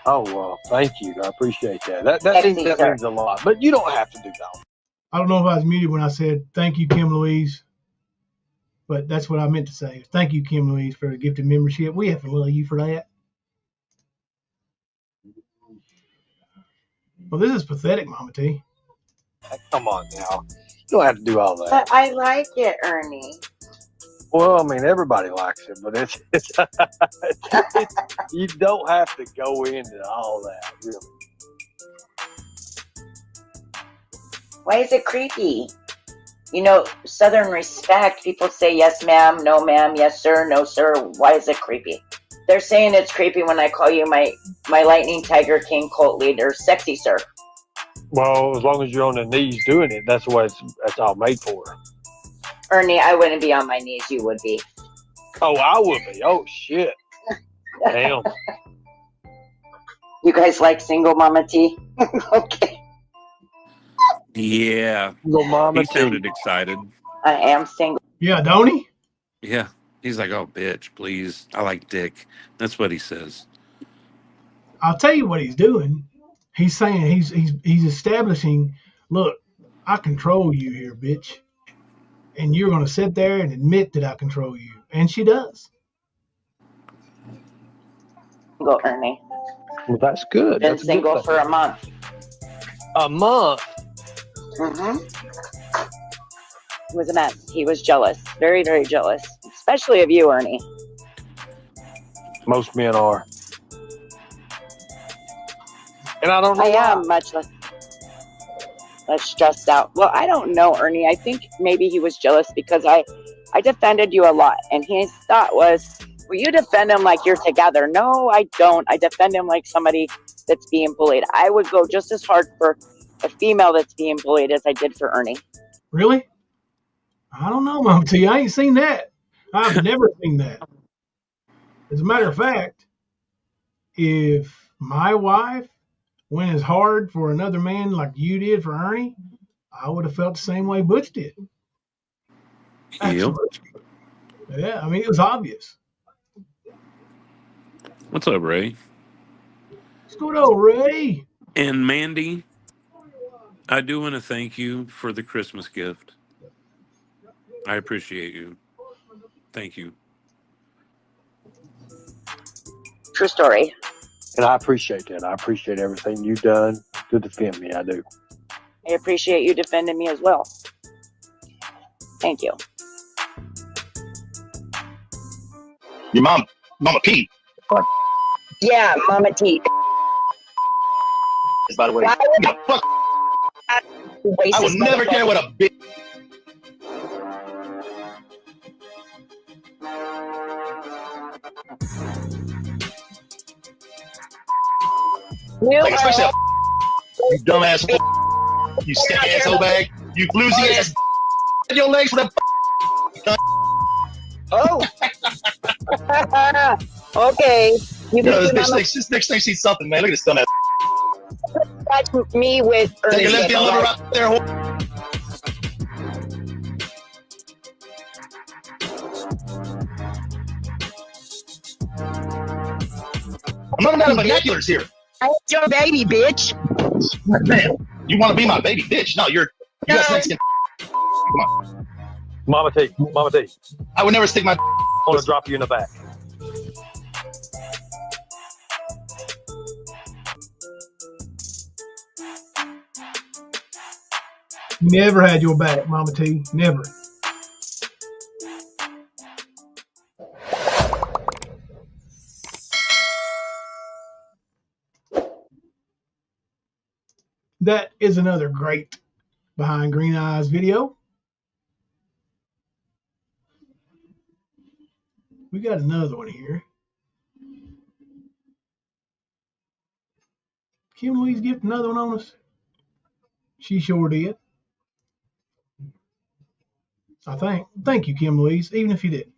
Oh, well, thank you. I appreciate that. That means a lot. But you don't have to do that. I don't know if I was muted when I said thank you, Kim Louise. But that's what I meant to say. Thank you, Kim Louise, for the gifted membership. We have to love you for that. Well, this is pathetic, Mama T. Come on now. You don't have to do all that. But I like it, Ernie. Well, I mean, everybody likes it, but it's you don't have to go into all that, really. Why is it creepy? You know, Southern respect, people say yes, ma'am, no, ma'am, yes, sir, no, sir. Why is it creepy? They're saying it's creepy when I call you my Lightning Tiger King cult leader, sexy sir. Well, as long as you're on the knees doing it, that's what that's all made for. Ernie, I wouldn't be on my knees. You would be. Oh, I would be. Oh, shit. Damn. You guys like single Mama T? Okay. Yeah. Single Mama He sounded excited. I am single. Yeah, don't he? Yeah. He's like, oh, bitch, please. I like dick. That's what he says. I'll tell you what he's doing. He's saying he's establishing, look, I control you here, bitch. And you're going to sit there and admit that I control you. And she does. Go, Ernie. Well, that's good. Been that's single for a month. A month? Mm-hmm. He was a mess. He was jealous. Very, very jealous. Especially of you, Ernie. Most men are. And I don't know I why. am much less stressed out. Well, I don't know, Ernie. I think maybe he was jealous because I defended you a lot. And his thought was, well, you defend him like you're together. No, I don't. I defend him like somebody that's being bullied. I would go just as hard for a female that's being bullied as I did for Ernie. Really? I don't know, Mama T. I ain't seen that. I've never seen that. As a matter of fact, if my wife went as hard for another man like you did for Ernie, I would have felt the same way Butch did. Absolutely. Yeah, I mean, it was obvious. What's up, Ray? What's going on, Ray? And Mandy, I do want to thank you for the Christmas gift. I appreciate you. Thank you. True story. And I appreciate that. I appreciate everything you've done to defend me. I do. I appreciate you defending me as well. Thank you. Your mom, Mama P. Yeah, MamaT. By the way, fuck. I would never care what a bitch. Like, especially you dumbass, you stick asshole bag, you bluesy ass, your legs for that. Oh. Okay. You know, this bitch thinks she's something, man. Look at this dumbass. That's me with Ernie. Take a left liver out there. I'm not out of binoculars here. I'm your baby, bitch. Man, you want to be my baby, bitch? No, you got Mexican. Come on. MamaT. I would never stick my. I want to drop you in the back. Never had your back, Mama T. Never. That is another great Behind Green Eyes video. We got another one here. Kim Louise gift another one on us? She sure did. I think. Thank you, Kim Louise, even if you didn't.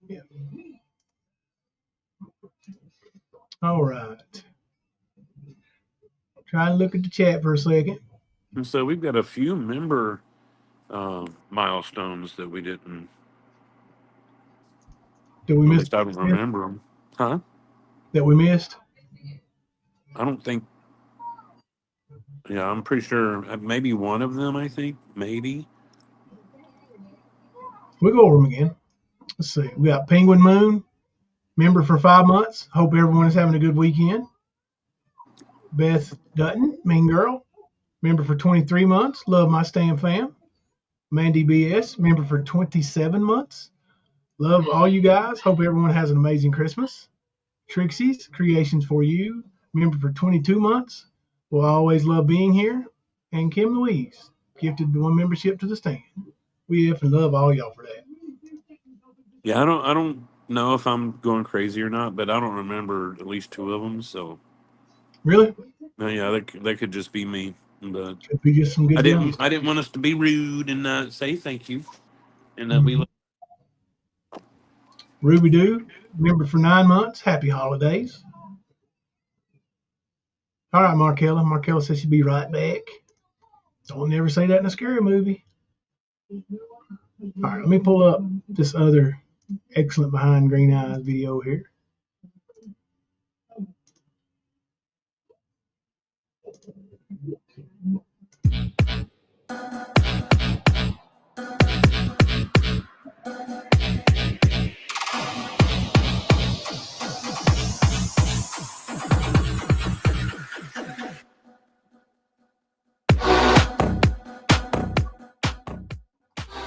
Yeah. All right. Try to look at the chat for a second. And so we've got a few member milestones that we didn't. Did we miss? I don't remember them. Huh? That we missed? I don't think. Yeah, I'm pretty sure. Maybe one of them, I think. Maybe. We'll go over them again. Let's see. We got Penguin Moon, member for 5 months. Hope everyone is having a good weekend. Beth Dutton, Mean Girl, member for 23 months. Love my Stan fam. Mandy BS, member for 27 months. Love all you guys. Hope everyone has an amazing Christmas. Trixie's Creations for You, member for 22 months. Will always love being here. And Kim Louise, gifted 1 membership to the stand. We effing love all y'all for that. Yeah, I don't know if I'm going crazy or not, but I don't remember at least 2 of them. So. Really? Yeah, that could just be me. But could be just some good. I didn't want us to be rude and not say thank you. And we. Ruby Doo, member for 9 months. Happy holidays. All right, Markella. Markella says she'll be right back. Don't never say that in a scary movie. All right, let me pull up this other excellent Behind Green Eyes video here.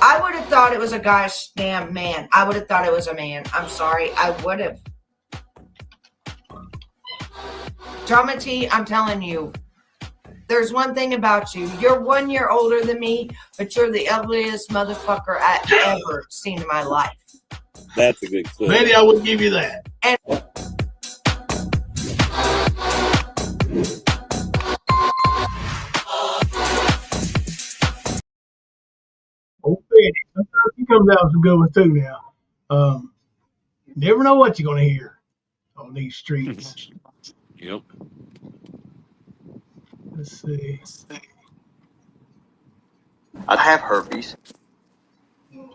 I would have thought it was a gosh damn man. I would have thought it was a man. I'm sorry. I would have. MamaT, I'm telling you, there's one thing about you. You're 1 year older than me, but you're the ugliest motherfucker I've ever seen in my life. That's a good clip. Maybe I would give you that. And He comes out with some good ones too now. Never know what you're going to hear on these streets. Yep. Let's see. I have herpes.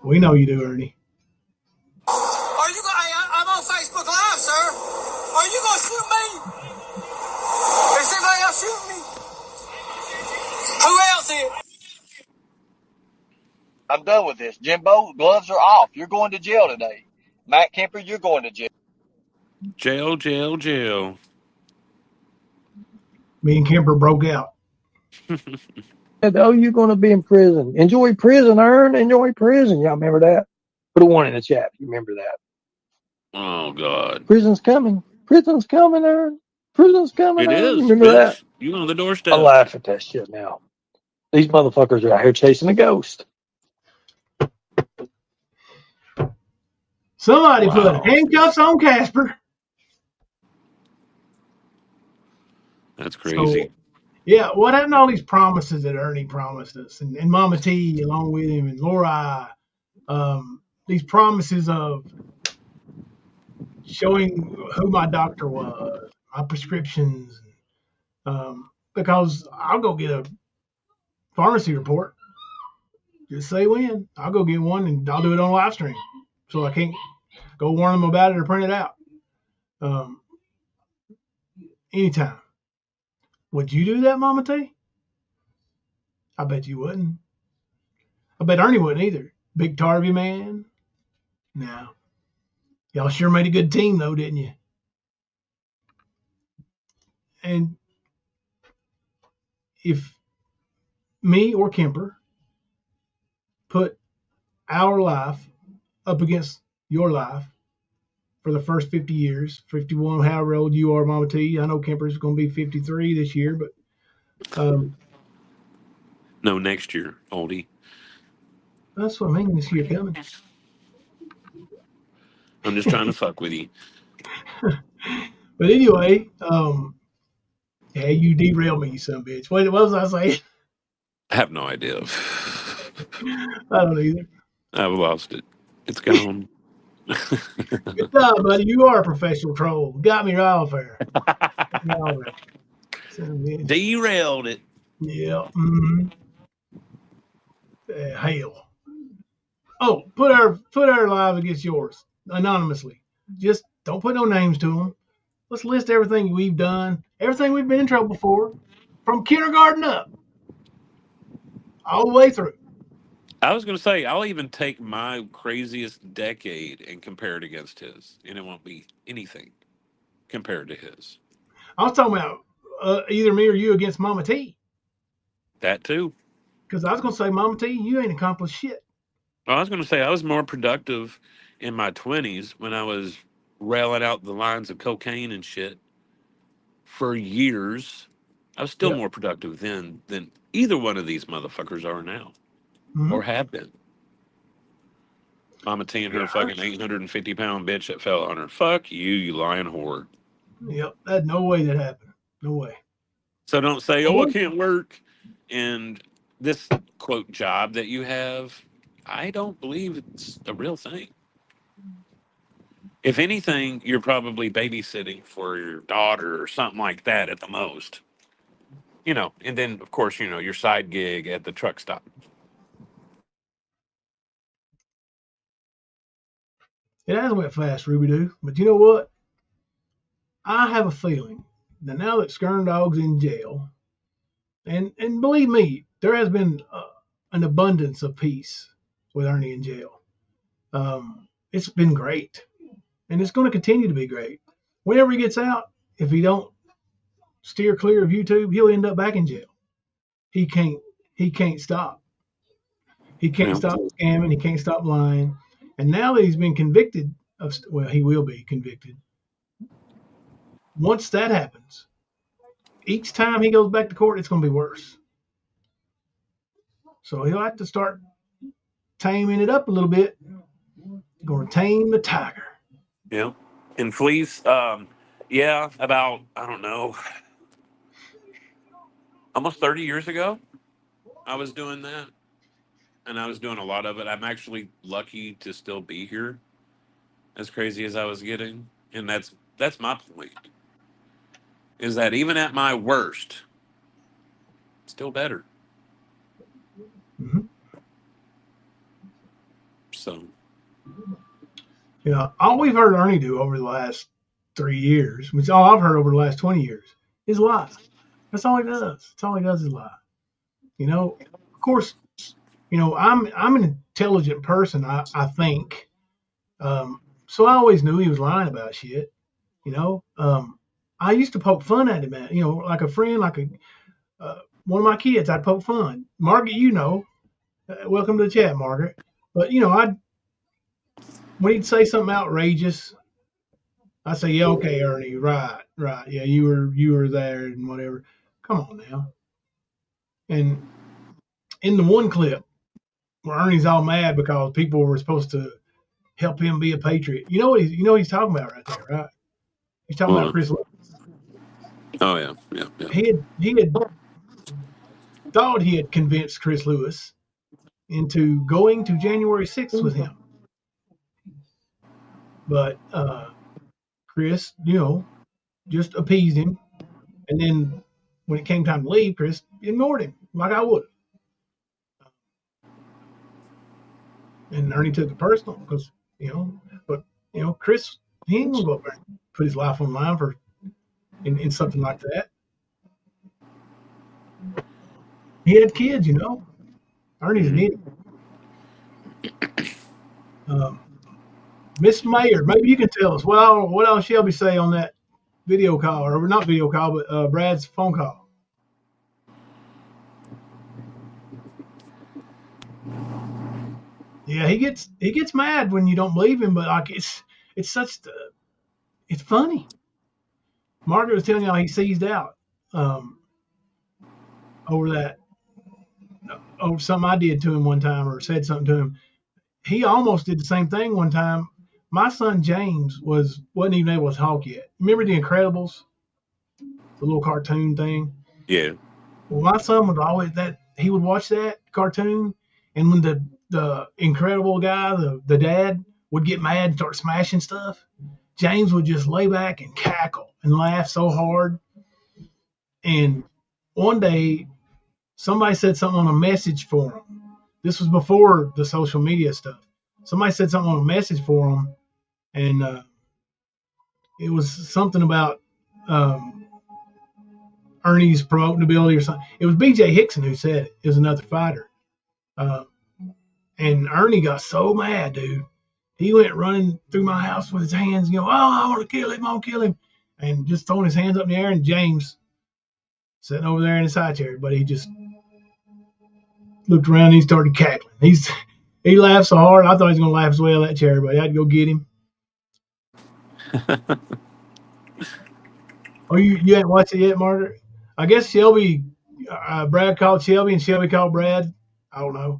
We know you do, Ernie. Are you going? I'm on Facebook Live, sir. Are you going to shoot me? Is anybody else shooting me? Who else is? I'm done with this. Jimbo, gloves are off. You're going to jail today. Matt Kemper, you're going to jail. Jail, jail, jail. Me and Kemper broke out. Oh, you're going to be in prison. Enjoy prison, Ern. Enjoy prison. Y'all remember that? Put a one in the chat if you remember that. Oh, God. Prison's coming. Prison's coming, Ern. Prison's coming, It Ern. You is, remember that? bitch. You on the doorstep. I laugh at that shit now. These motherfuckers are out here chasing a ghost. Somebody put handcuffs on Casper. That's crazy. So, yeah, what happened to all these promises that Ernie promised us, and Mama T along with him, and Laura, these promises of showing who my doctor was, my prescriptions, because I'll go get a pharmacy report. Just say when. I'll go get one, and I'll do it on live stream, so I can't go warn them about it or print it out. Anytime. Would you do that, Mama T? I bet you wouldn't. I bet Ernie wouldn't either. Big Tarvey man. No. Y'all sure made a good team, though, didn't you? And if me or Kemper put our life up against your life for the first 50 years, 51, however old you are, Mama T. I know Kemper's going to be 53 this year, but No, next year, oldie. That's what I mean, this year coming. I'm just trying to fuck with you. But anyway, yeah, you derailed me, you son of a bitch. What was I saying? I have no idea. I don't either. I've lost it. It's gone. Good job, buddy. You are a professional troll. Got me right off there. Derailed it. Yeah. Mm-hmm. Hell. Oh, put our lives against yours anonymously. Just don't put no names to them. Let's list everything we've done, everything we've been in trouble for, from kindergarten up, all the way through. I was going to say, I'll even take my craziest decade and compare it against his, and it won't be anything compared to his. I was talking about either me or you against Mama T. That too. Because I was going to say, Mama T, you ain't accomplished shit. I was going to say, I was more productive in my 20s when I was railing out the lines of cocaine and shit for years. I was still more productive then than either one of these motherfuckers are now, or have been. Mama T and her fucking 850-pound bitch that fell on her. Fuck you, you lying whore. Yep, that no way that happened. No way. So don't say, oh, I can't work. And this, quote, job that you have, I don't believe it's a real thing. If anything, you're probably babysitting for your daughter or something like that at the most. You know, and then, of course, you know, your side gig at the truck stop. It has went fast, Ruby Doo. But you know what? I have a feeling that now that Skern Dog's in jail, and believe me, there has been an abundance of peace with Ernie in jail. It's been great, and it's going to continue to be great. Whenever he gets out, if he don't steer clear of YouTube, he'll end up back in jail. He can't stop. He can't stop scamming. He can't stop lying. And now that he's been convicted of, well, he will be convicted. Once that happens, each time he goes back to court, it's going to be worse. So he'll have to start taming it up a little bit. Going to tame the tiger. Yeah. And Fleece, yeah, about, I don't know, almost 30 years ago, I was doing that. and I was doing a lot of it. I'm actually lucky to still be here, as crazy as I was getting, and that's my point. Is that even at my worst, still better. Mm-hmm. So, yeah, all we've heard Ernie do over the last 3 years, which all I've heard over the last 20 years, is lie. That's all he does. That's all he does is lie. You know, of course, you know, I'm an intelligent person, I think. So I always knew he was lying about shit. You know, I used to poke fun at him, man. You know, like a friend, like one of my kids, I'd poke fun. Margaret, you know, welcome to the chat, Margaret. But you know, when he'd say something outrageous, I say, yeah, okay, Ernie, right, yeah, you were there and whatever. Come on now. And in the one clip where Ernie's all mad because people were supposed to help him be a patriot, you know what he's talking about right there, right? He's talking about Chris Lewis. oh yeah. He had thought he had convinced Chris Lewis into going to January 6th with him, but Chris, you know, just appeased him, and then when it came time to leave, Chris ignored him like I would. And Ernie took it personal because, you know, but, you know, Chris, he ain't gonna go up there and put his life on the line for in something like that. He had kids, you know. Ernie's an idiot. Miss Mayer, maybe you can tell us what else Shelby say on that video call, or not video call, but Brad's phone call. Yeah, he gets mad when you don't believe him, but like it's funny. Margaret was telling y'all he seized out over something I did to him one time, or said something to him. He almost did the same thing one time. My son James wasn't even able to talk yet. Remember The Incredibles, the little cartoon thing? Yeah. Well, my son would always he would watch that cartoon, and when the Incredible guy, the dad, would get mad and start smashing stuff, James would just lay back and cackle and laugh so hard. And one day, somebody said something on a message for him. This was before the social media stuff. Somebody said something on a message for him, and it was something about Ernie's promoting ability or something. It was B.J. Hickson who said it. It was another fighter. And Ernie got so mad, dude. He went running through my house with his hands, you know, oh, I want to kill him, I want to kill him. And just throwing his hands up in the air, and James sitting over there in his high chair, but he just looked around and he started cackling. He laughed so hard, I thought he was going to laugh his way out of that chair, but I had to go get him. Oh, you hadn't watched it yet, Margaret? I guess Shelby, Brad called Shelby and Shelby called Brad. I don't know.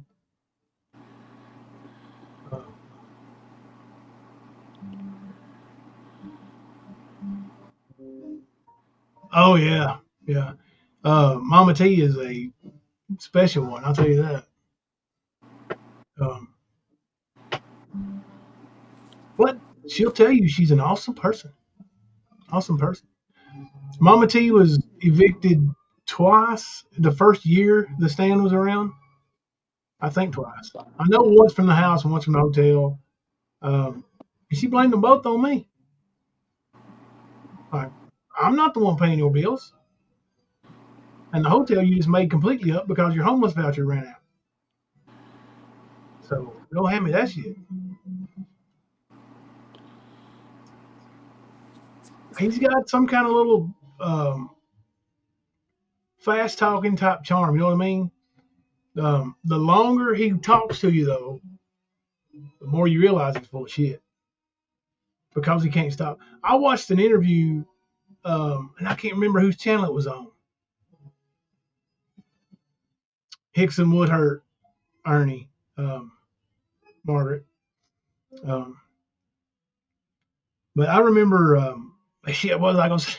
Oh, yeah. MamaT is a special one, I'll tell you that. But she'll tell you she's an awesome person. Awesome person. MamaT was evicted twice the first year the stand was around. I think twice. I know once from the house and once from the hotel. She blamed them both on me. Like, I'm not the one paying your bills. And the hotel you just made completely up because your homeless voucher ran out. So don't hand me that shit. He's got some kind of little fast talking type charm, you know what I mean? The longer he talks to you, though, the more you realize he's full of shit because he can't stop. I watched an interview, and I can't remember whose channel it was on. Hickson would hurt Ernie, Margaret. But I remember, shit, what was I going to say?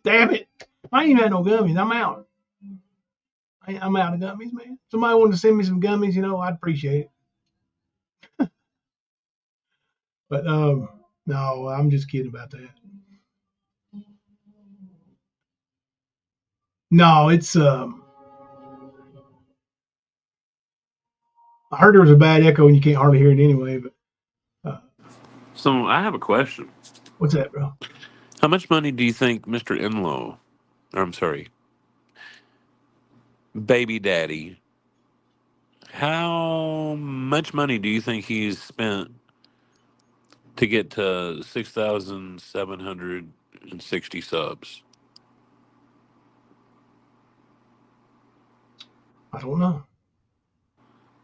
Damn it. I ain't even had no gummies. I'm out. I'm out of gummies, man. Somebody wanted to send me some gummies, I'd appreciate it. But no, I'm just kidding about that. No, it's I heard there was a bad echo and you can't hardly hear it anyway. But So I have a question. What's that, bro? How much money do you think Mr. In-law, or I'm sorry, baby daddy, how much money do you think he's spent to get to 6,760 subs? I don't know.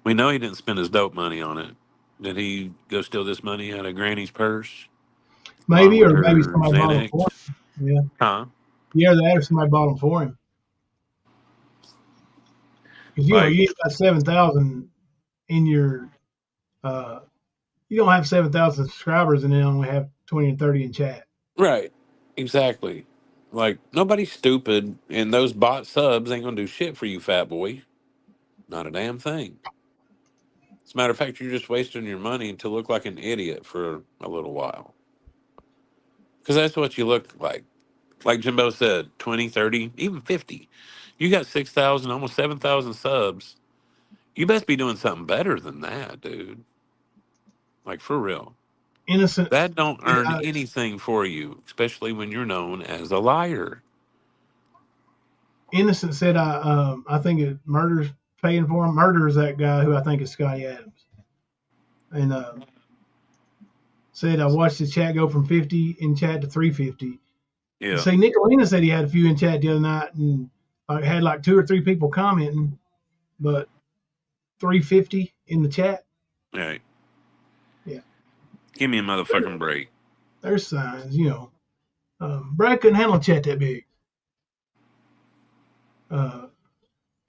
We know he didn't spend his dope money on it. Did he go steal this money out of Granny's purse? Maybe, or maybe her somebody bought them for Xanax? him. Yeah. Huh? Yeah, that or somebody bought them for him. Because you ain't got 7,000 in your. You don't have 7,000 subscribers and then only have 20 and 30 in chat. Right. Exactly. Like, nobody's stupid, and those bot subs ain't gonna do shit for you, fat boy. Not a damn thing. As a matter of fact, you're just wasting your money to look like an idiot for a little while. Because that's what you look like. Like Jimbo said, 20, 30, even 50. You got 6,000, almost 7,000 subs. You best be doing something better than that, dude. Like, for real. Innocent. That don't earn anything for you, especially when you're known as a liar. Innocent said, I think Murder's paying for him. Murder is that guy who I think is Scotty Adams. And said, I watched the chat go from 50 in chat to 350. Yeah. See, Nicolina said he had a few in chat the other night and had like 2 or 3 people commenting, but 350 in the chat. Right. Yeah. Give me a motherfucking break. There's signs, Brad couldn't handle a chat that big. And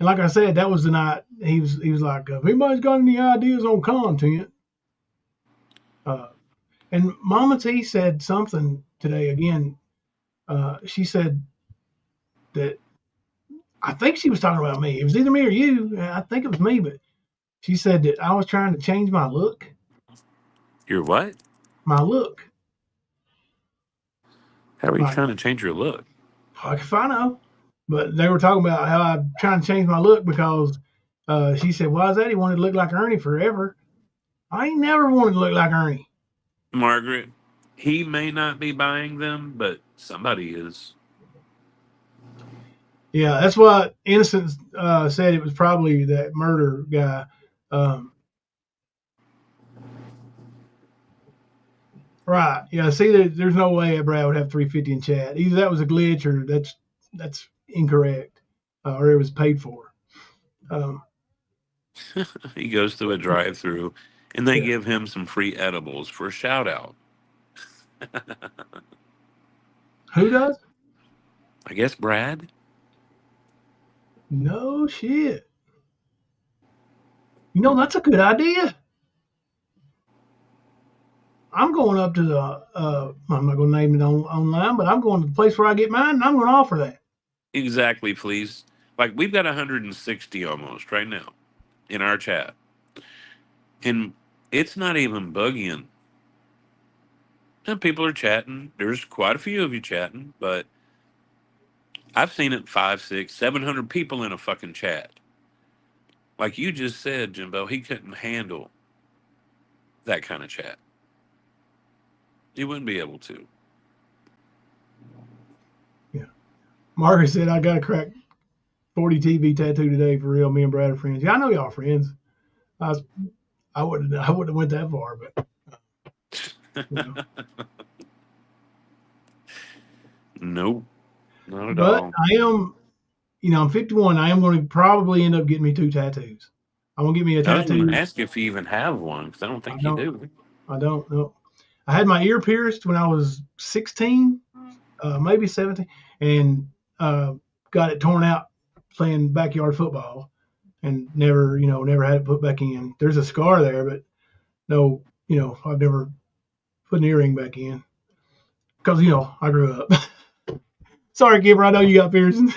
like I said, that was the night he was like, if anybody's got any ideas on content. And MamaT said something today again. She said that I think she was talking about me. It was either me or you. I think it was me, but she said that I was trying to change my look. Your what? My look. How are you trying to change your look? If I know. But they were talking about how I'm trying to change my look because she said, why is that? He wanted to look like Ernie forever. I ain't never wanted to look like Ernie. Margaret, he may not be buying them, but somebody is. Yeah, that's what Innocent said. It was probably that murder guy. Right. Yeah. See, there's no way Brad would have 350 in chat. Either that was a glitch or that's incorrect, or it was paid for. He goes through a drive-through, and they give him some free edibles for a shout-out. Who does? I guess Brad. No shit. That's a good idea. I'm going up to the, I'm not going to name it online, but I'm going to the place where I get mine, and I'm going to offer that. Exactly, please. Like, we've got 160 almost right now in our chat. And it's not even bugging. And people are chatting. There's quite a few of you chatting, but I've seen it 500, 600, 700 people in a fucking chat. Like you just said, Jimbo, he couldn't handle that kind of chat. He wouldn't be able to. Yeah. Margaret said, I got a crack 40 TV tattoo today for real. Me and Brad are friends. Yeah, I know y'all friends. I wouldn't have went that far, but. Nope. Not at but all. I am, I'm 51. I am going to probably end up getting me 2 tattoos. I'm going to get me a tattoo. I was going to ask if you even have one, because I don't think you do. I don't know. I had my ear pierced when I was 16, maybe 17, and got it torn out playing backyard football, and never had it put back in. There's a scar there, but no, I've never put an earring back in because I grew up. Sorry, Kipper, I know you got piercings.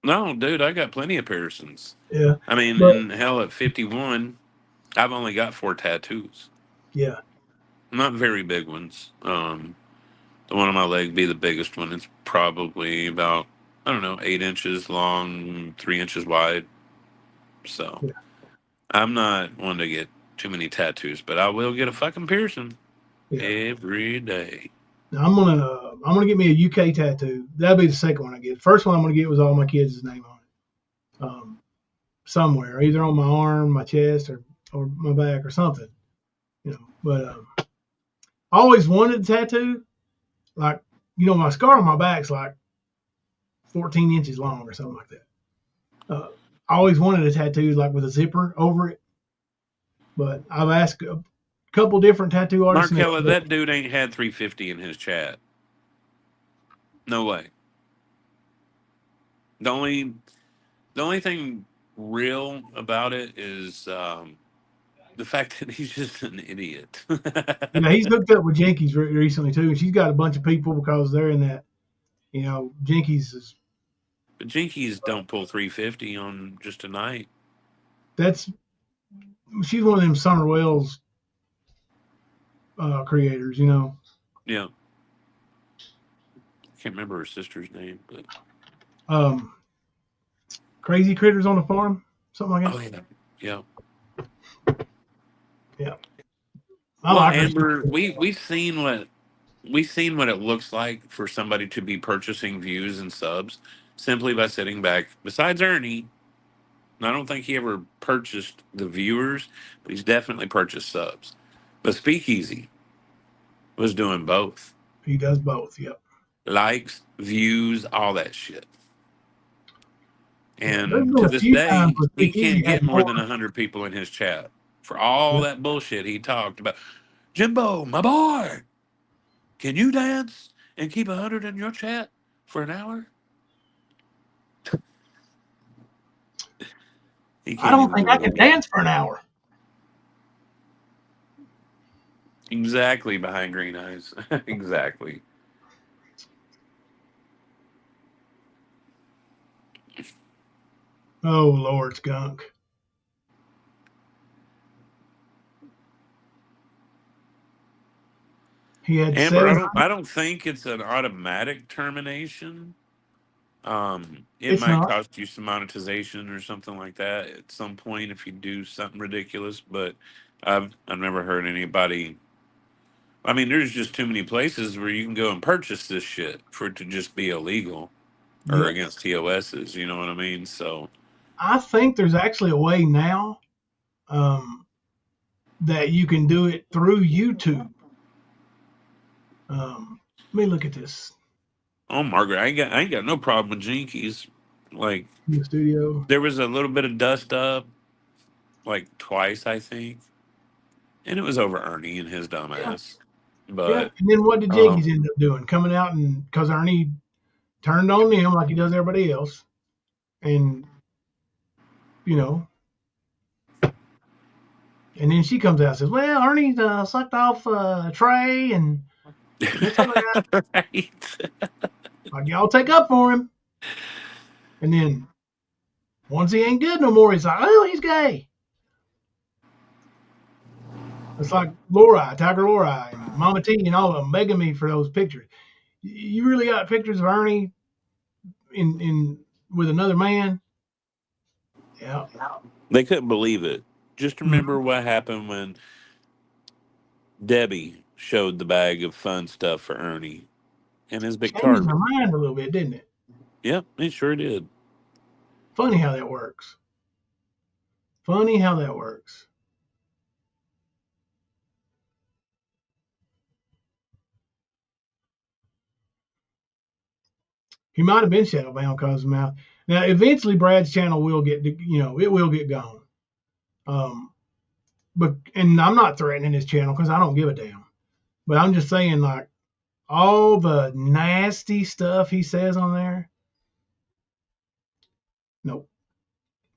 No, dude, I got plenty of piercings. Yeah. I mean, But and hell, at 51, I've only got 4 tattoos. yeah. Not very big ones. The one on my leg be the biggest one. It's probably about, I don't know, 8 inches long, 3 inches wide. So Yeah. I'm not one to get too many tattoos, but I will get a fucking piercing every day. Now, I'm gonna get me a UK tattoo. That'll be the second one I get. First one I'm gonna get was all my kids' name on it. Somewhere, either on my arm, my chest, or my back or something. You know, but I always wanted a tattoo. Like, you know, my scar on my back's like 14 inches long or something like that. I always wanted a tattoo like with a zipper over it. But I've asked a couple different tattoo artists. Markella, that dude ain't had 350 in his chat. No way. The only thing real about it is the fact that he's just an idiot. Yeah, he's hooked up with Jinkies recently too, and she's got a bunch of people because they're in that. You know, Jinkies is. But Jinkies don't pull 350 on just a night. She's one of them Summer Wells creators, you know. Yeah. Can't remember her sister's name, but Crazy Critters on the Farm, something like that. Oh yeah. Yeah. Well, Amber, we've seen what it looks like for somebody to be purchasing views and subs simply by sitting back. Besides Ernie, I don't think he ever purchased the viewers, but he's definitely purchased subs. But Speakeasy was doing both. He does both, yep. Likes, views, all that shit. And Yeah, to this day, he can't get more than 100 people in his chat for all that bullshit he talked about. Jimbo, my boy, can you dance and keep 100 in your chat for an hour? I don't think I can dance for an hour. Exactly, behind green eyes. Exactly. Oh, Lord, skunk. He had Amber, I don't think it's an automatic termination. It might cost you some monetization or something like that at some point if you do something ridiculous, but I've never heard anybody. I mean, there's just too many places where you can go and purchase this shit for it to just be illegal or against TOSs. You know what I mean? So I think there's actually a way now that you can do it through YouTube. Let me look at this. Oh, Margaret, I ain't got no problem with Jinkies. Like in the studio, there was a little bit of dust up, like twice, I think, and it was over Ernie and his dumb ass. But and then what did Jinkies end up doing? Coming out and because Ernie turned on him like he does everybody else, and you know, and then she comes out and says, "Well, Ernie sucked off Trey and." Right. Like y'all take up for him, and then once he ain't good no more, he's like, "Oh, he's gay." It's like Tiger Lori, and MamaT, and all of them begging me for those pictures. You really got pictures of Ernie in with another man? Yeah. They couldn't believe it. Just remember what happened when Debbie showed the bag of fun stuff for Ernie and his big Changed target. my mind a little bit, didn't it? Yep, it sure did. Funny how that works. Funny how that works. He might have been shadow bound because of mouth. Now, eventually, Brad's channel will get, it will get gone. But I'm not threatening his channel because I don't give a damn. But I'm just saying, like, all the nasty stuff he says on there, nope,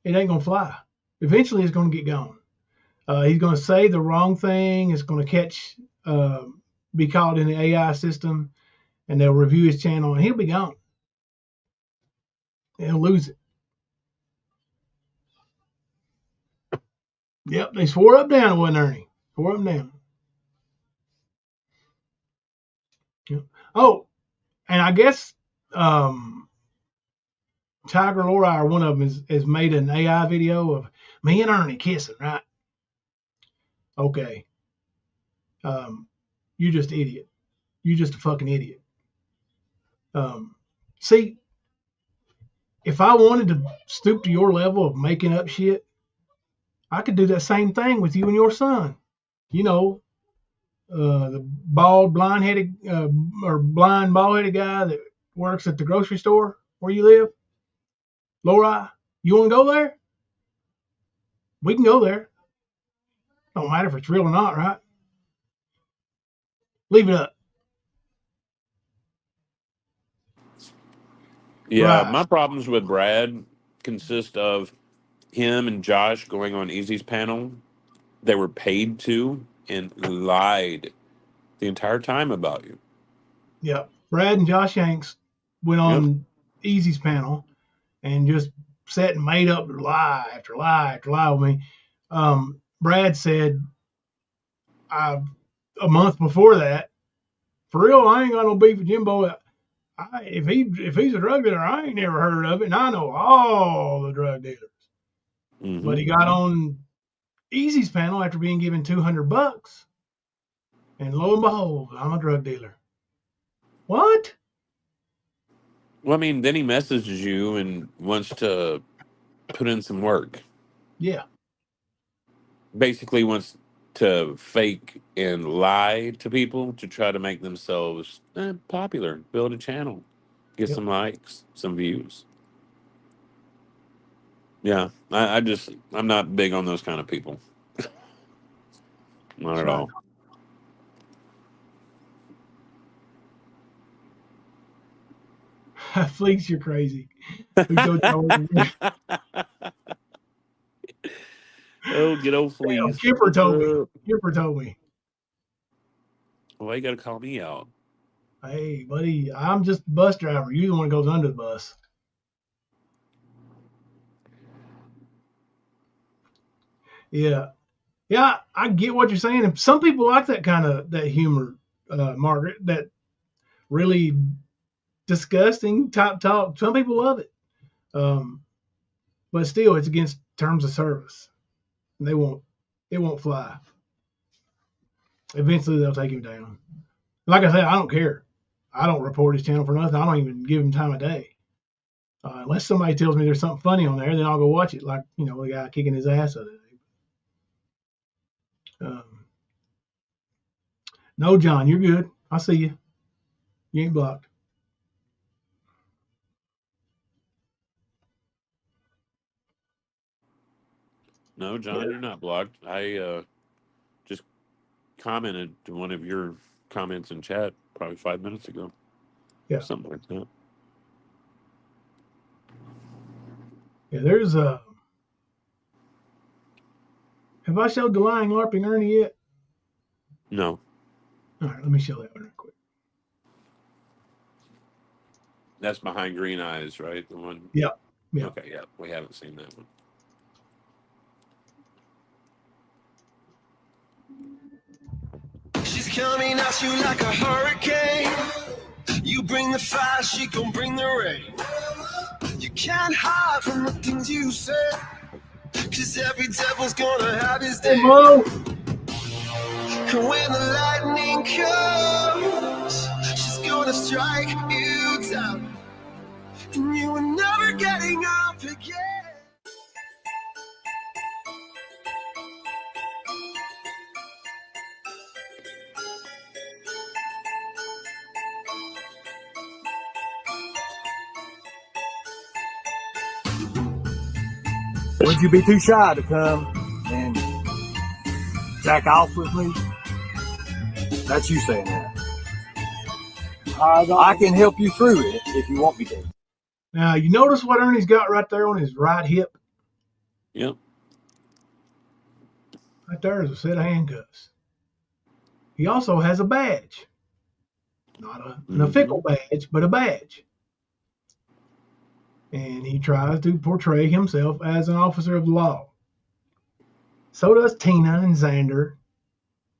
it ain't gonna fly. Eventually, it's gonna get gone. He's gonna say the wrong thing. It's gonna be caught in the AI system, and they'll review his channel, and he'll be gone. He'll lose it. Yep, they swore up down it wasn't Ernie. Swore up down. Yep. Oh, and I guess Tiger Lori, or one of them, has made an AI video of me and Ernie kissing, right? Okay. You're just an idiot. You're just a fucking idiot. See, if I wanted to stoop to your level of making up shit, I could do that same thing with you and your son. You know, the bald, blind-headed, or blind, bald-headed guy that works at the grocery store where you live. Lori, you want to go there? We can go there. Don't matter if it's real or not, right? Leave it up. Yeah, Right. my problems with Brad consist of him and Josh going on Easy's panel. They were paid to and lied the entire time about you. Yep. Brad and Josh Yanks went on Easy's panel and just sat and made up lie after lie after lie with me. Brad said a month before that, for real, I ain't got no beef with Jimbo. If he's a drug dealer, I ain't never heard of it, and I know all the drug dealers. Mm-hmm. But he got on Easy's panel after being given $200, and lo and behold, I'm a drug dealer. What? Well, I mean, then he messages you and wants to put in some work. Yeah. Basically wants to fake and lie to people to try to make themselves popular, build a channel, get some likes, some views. Yeah, I'm not big on those kind of people. Not at all. Fleeks, you're crazy. Who told you? Oh, get old Fleece. Kipper told me. Kipper told me. Well, you got to call me out. Hey, buddy, I'm just the bus driver. You're the one who goes under the bus. Yeah. Yeah, I get what you're saying. And some people like that kind of that humor, Margaret, that really disgusting top talk. Some people love it. But still, it's against terms of service. And it won't fly. Eventually, they'll take him down. Like I said, I don't care. I don't report his channel for nothing. I don't even give him time of day. Unless somebody tells me there's something funny on there, then I'll go watch it. Like, you know, the guy kicking his ass the other day. No, John, you're good. I see you. You ain't blocked. No, John, you're not blocked. I just commented to one of your comments in chat probably 5 minutes ago. Yeah. Something like that. Yeah, there's a. Have I showed the lying LARPing Ernie yet? No. All right, let me show that one real quick. That's behind green eyes, right? The one. Yep. Yeah. Okay, yeah. We haven't seen that one. She's coming at you like a hurricane. You bring the fire, she gon' bring the rain. You can't hide from the things you say, 'cause every devil's gonna have his day. And when the lightning comes, she's gonna strike you down, and you are never getting up again. Would you be too shy to come and jack off with me? That's you saying that. I can help you through it if you want me to. Now, you notice what Ernie's got right there on his right hip? Yep. Right there is a set of handcuffs. He also has a badge. Not an official badge, but a badge. and he tries to portray himself as an officer of the law. So does Tina and Xander,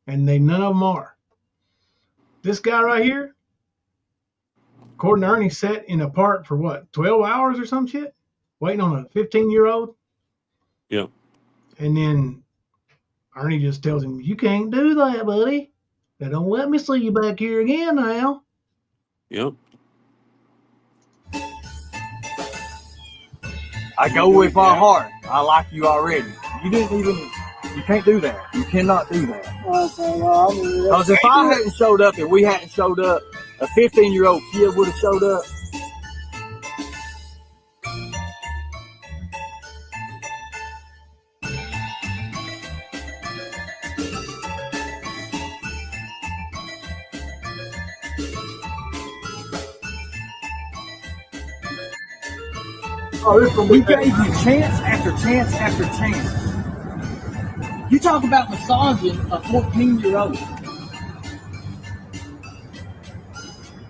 and none of them are. This guy right here, according to Ernie, sat in a park for what, 12 hours or some shit, waiting on a 15-year-old. Yep. And then Ernie just tells him, "You can't do that, buddy. They don't let me see you back here again now." Yep. I go with my heart. I like you already. You can't do that. You cannot do that. Because if I hadn't showed up and we hadn't showed up, a 15-year-old kid would have showed up. We gave you chance after chance after chance. You talk about massaging a 14-year-old.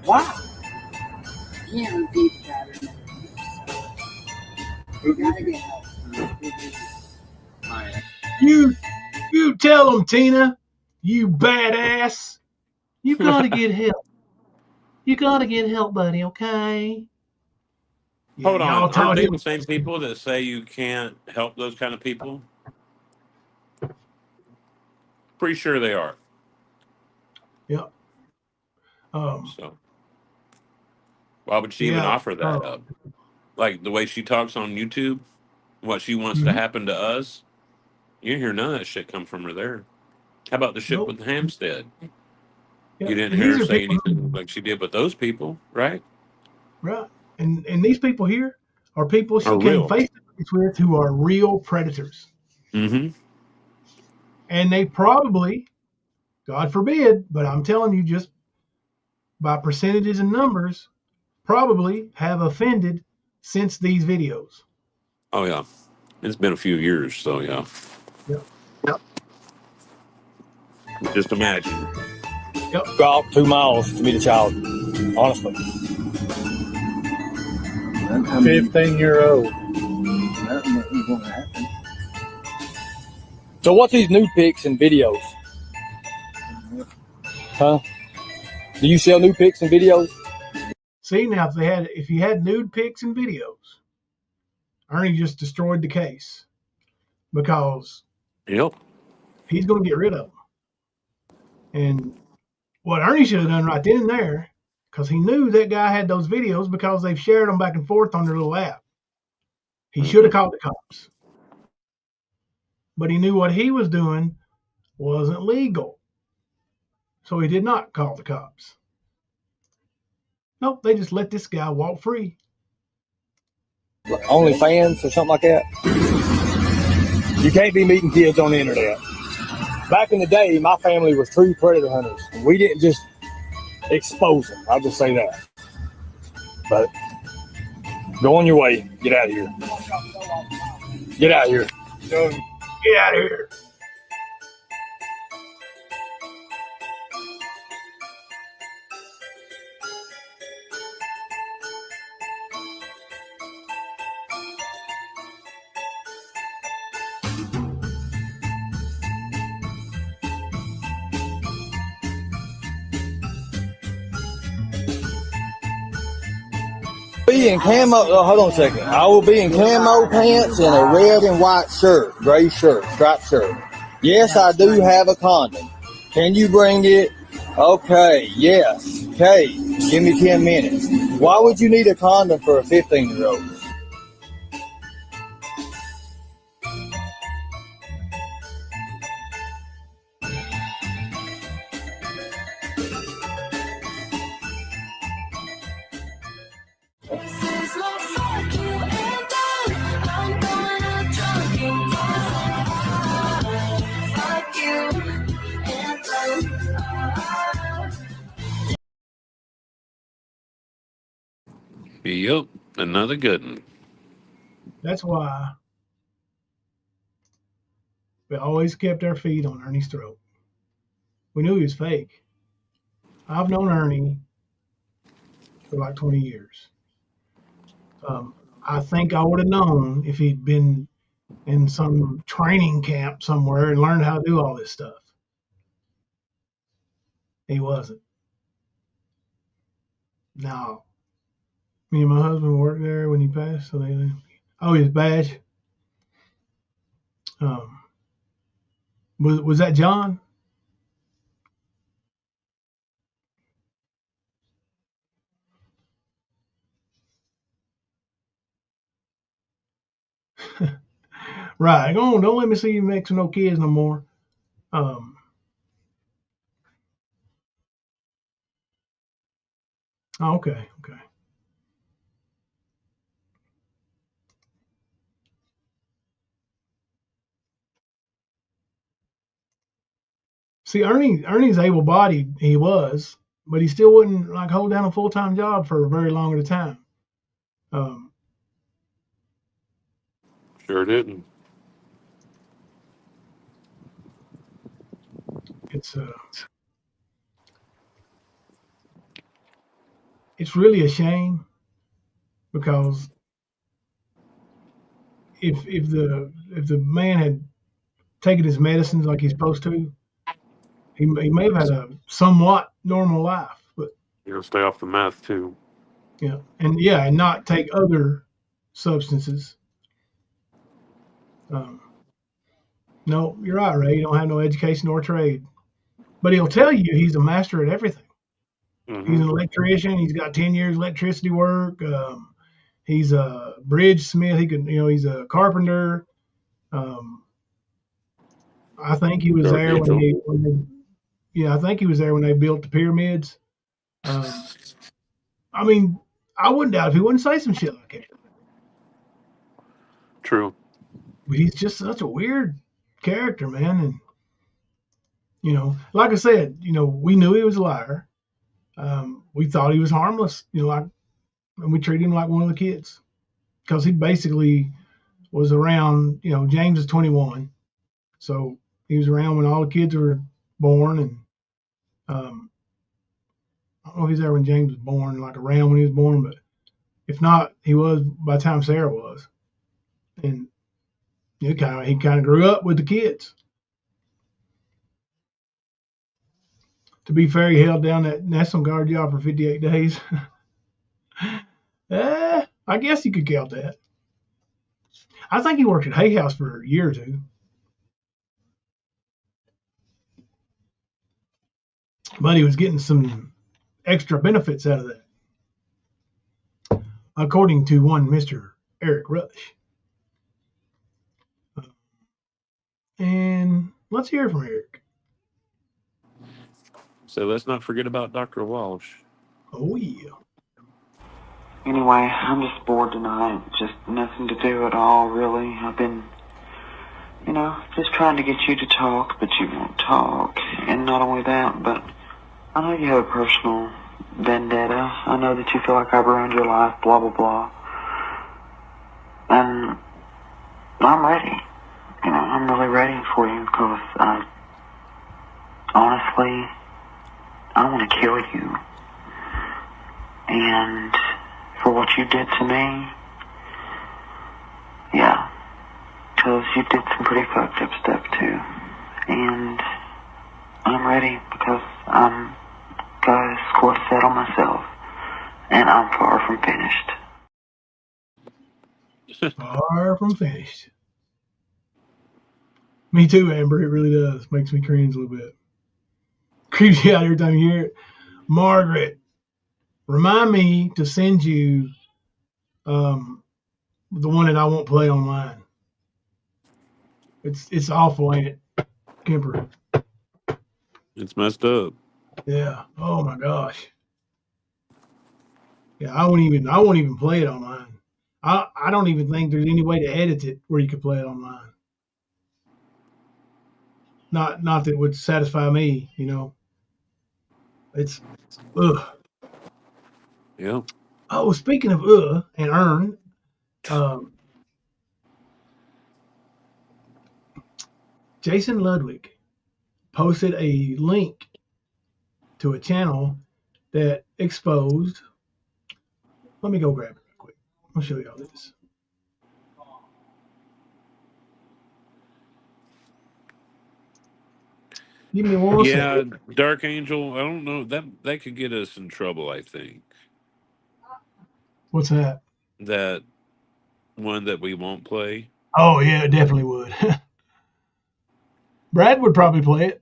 Wow. Can't repeat the pattern. We gotta get help. You tell them, Tina, you badass. You gotta get help. You gotta get help, buddy, okay? Yeah, Hold y'all on. taught Aren't they him. the same people that say you can't help those kind of people? Pretty sure they are. Yep. So why would she even offer that up? Like the way she talks on YouTube, what she wants to happen to us. You didn't hear none of that shit come from her there. How about the shit with Hampstead? Yeah, You didn't and hear these her are say people, anything like she did with those people, right? right? And these people here are people she Are came real. face to face with who are real predators. Mm-hmm. And they probably, God forbid, but I'm telling you, just by percentages and numbers, probably have offended since these videos. Oh yeah. It's been a few years, so yeah. Yep. Just imagine. Yep. Walk 2 miles to meet a child. Honestly. 15-year-old. Nothing won't happen. So what's these nude pics and videos? Huh? Do you sell nude pics and videos? See, now if you had nude pics and videos, Ernie just destroyed the case because he's going to get rid of them. And what Ernie should have done right then and there, because he knew that guy had those videos because they've shared them back and forth on their little app. He should have called the cops. But he knew what he was doing wasn't legal. So he did not call the cops. Nope, they just let this guy walk free. OnlyFans or something like that? You can't be meeting kids on the internet. Back in the day, my family was true predator hunters. We didn't just expose them. I'll just say that. But go on your way. Get out of here. Get out of here. Get out of here. Be in camo. Hold on a second. I will be in camo pants and a red and white shirt, gray shirt, striped shirt. Yes, I do have a condom. Can you bring it? Okay. Yes. Okay. Give me 10 minutes. Why would you need a condom for a 15-year-old? Yep. Another good one. That's why we always kept our feet on Ernie's throat. We knew he was fake. I've known Ernie for like 20 years. I think I would have known if he'd been in some training camp somewhere and learned how to do all this stuff. He wasn't. No. Me and my husband worked there when he passed. So his badge. Was that John? Right. Go on. Don't let me see you mixing no kids no more. Okay. See, Ernie's able-bodied. He was, but he still wouldn't like hold down a full-time job for a very long at a time. Sure didn't. It's really a shame because if the man had taken his medicines like he's supposed to, he may have had a somewhat normal life. But You'll stay off the meth too. and not take other substances. No, you're right, Ray. He don't have no education or trade, but he'll tell you he's a master at everything. Mm-hmm. He's an electrician. He's got 10 years electricity work. He's a bridge smith. He's a carpenter. I think he was there when I think he was there when they built the pyramids. I mean, I wouldn't doubt if he wouldn't say some shit like that. True. But he's just such a weird character, man. And, like I said, we knew he was a liar. We thought he was harmless, and we treated him like one of the kids because he basically was around, James is 21. So he was around when all the kids were born. And I don't know if he's there when James was born, like around when he was born, but if not, he was by the time Sarah was. And he kind of grew up with the kids. To be fair, he held down that National Guard job for 58 days. I guess you could count that. I think he worked at Hay House for a year or two. But he was getting some extra benefits out of that, according to one Mr. Eric Rush. And let's hear from Eric. So let's not forget about Dr. Walsh. Oh, yeah. Anyway, I'm just bored tonight. Just nothing to do at all, really. I've been, just trying to get you to talk, but you won't talk. And not only that, but I know you have a personal vendetta. I know that you feel like I've ruined your life, blah, blah, blah. And I'm ready. I'm really ready for you because honestly, I want to kill you. And for what you did to me, yeah, because you did some pretty fucked up stuff too. And I'm ready because I'm got a score to settle myself, and I'm far from finished. Far from finished. Me too, Amber. It really does. Makes me cringe a little bit. Creeps you out every time you hear it. Margaret, remind me to send you the one that I won't play online. It's awful, ain't it, Kemper? It's messed up. Yeah. Oh my gosh. Yeah, I won't even play it online. I don't even think there's any way to edit it where you could play it online. Not that it would satisfy me, It's ugh. Yeah. Oh, speaking of and earn, Jason Ludwig posted a link to a channel that exposed. Let me go grab it real quick. I'll show y'all this. Give me one second. Dark Angel. I don't know that could get us in trouble. I think What's that? that one that we won't play. Oh yeah, it definitely would. Brad would probably play it.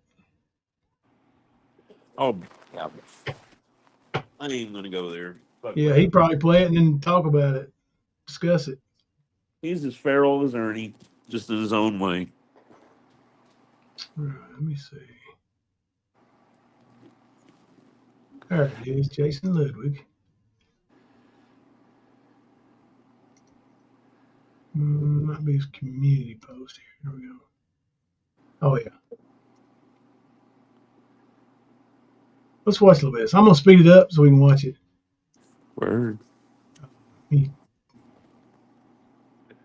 Oh, yeah. I ain't gonna go there. Fuck Yeah, Brad. he'd probably play it and then talk about it, discuss it. He's as feral as Ernie, just in his own way. All right, let me see. There it is, Jason Ludwig. Might be his community post here. Here we go. Oh yeah. Let's watch a little bit. So I'm gonna speed it up so we can watch it. Word.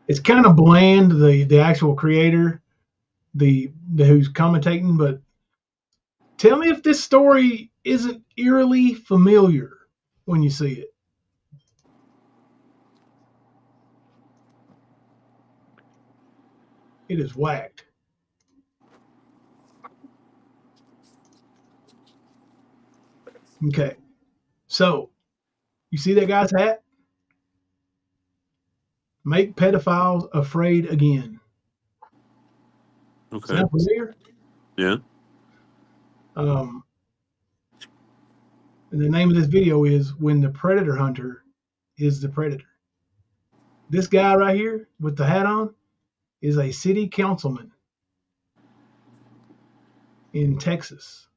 It's kind of bland, the actual creator, the who's commentating, but tell me if this story isn't eerily familiar when you see it. It is whacked. Okay. So, you see that guy's hat? Make pedophiles afraid again. Okay. Sound familiar? Yeah. And the name of this video is When the Predator Hunter is the Predator. This guy right here with the hat on is a city councilman in Texas.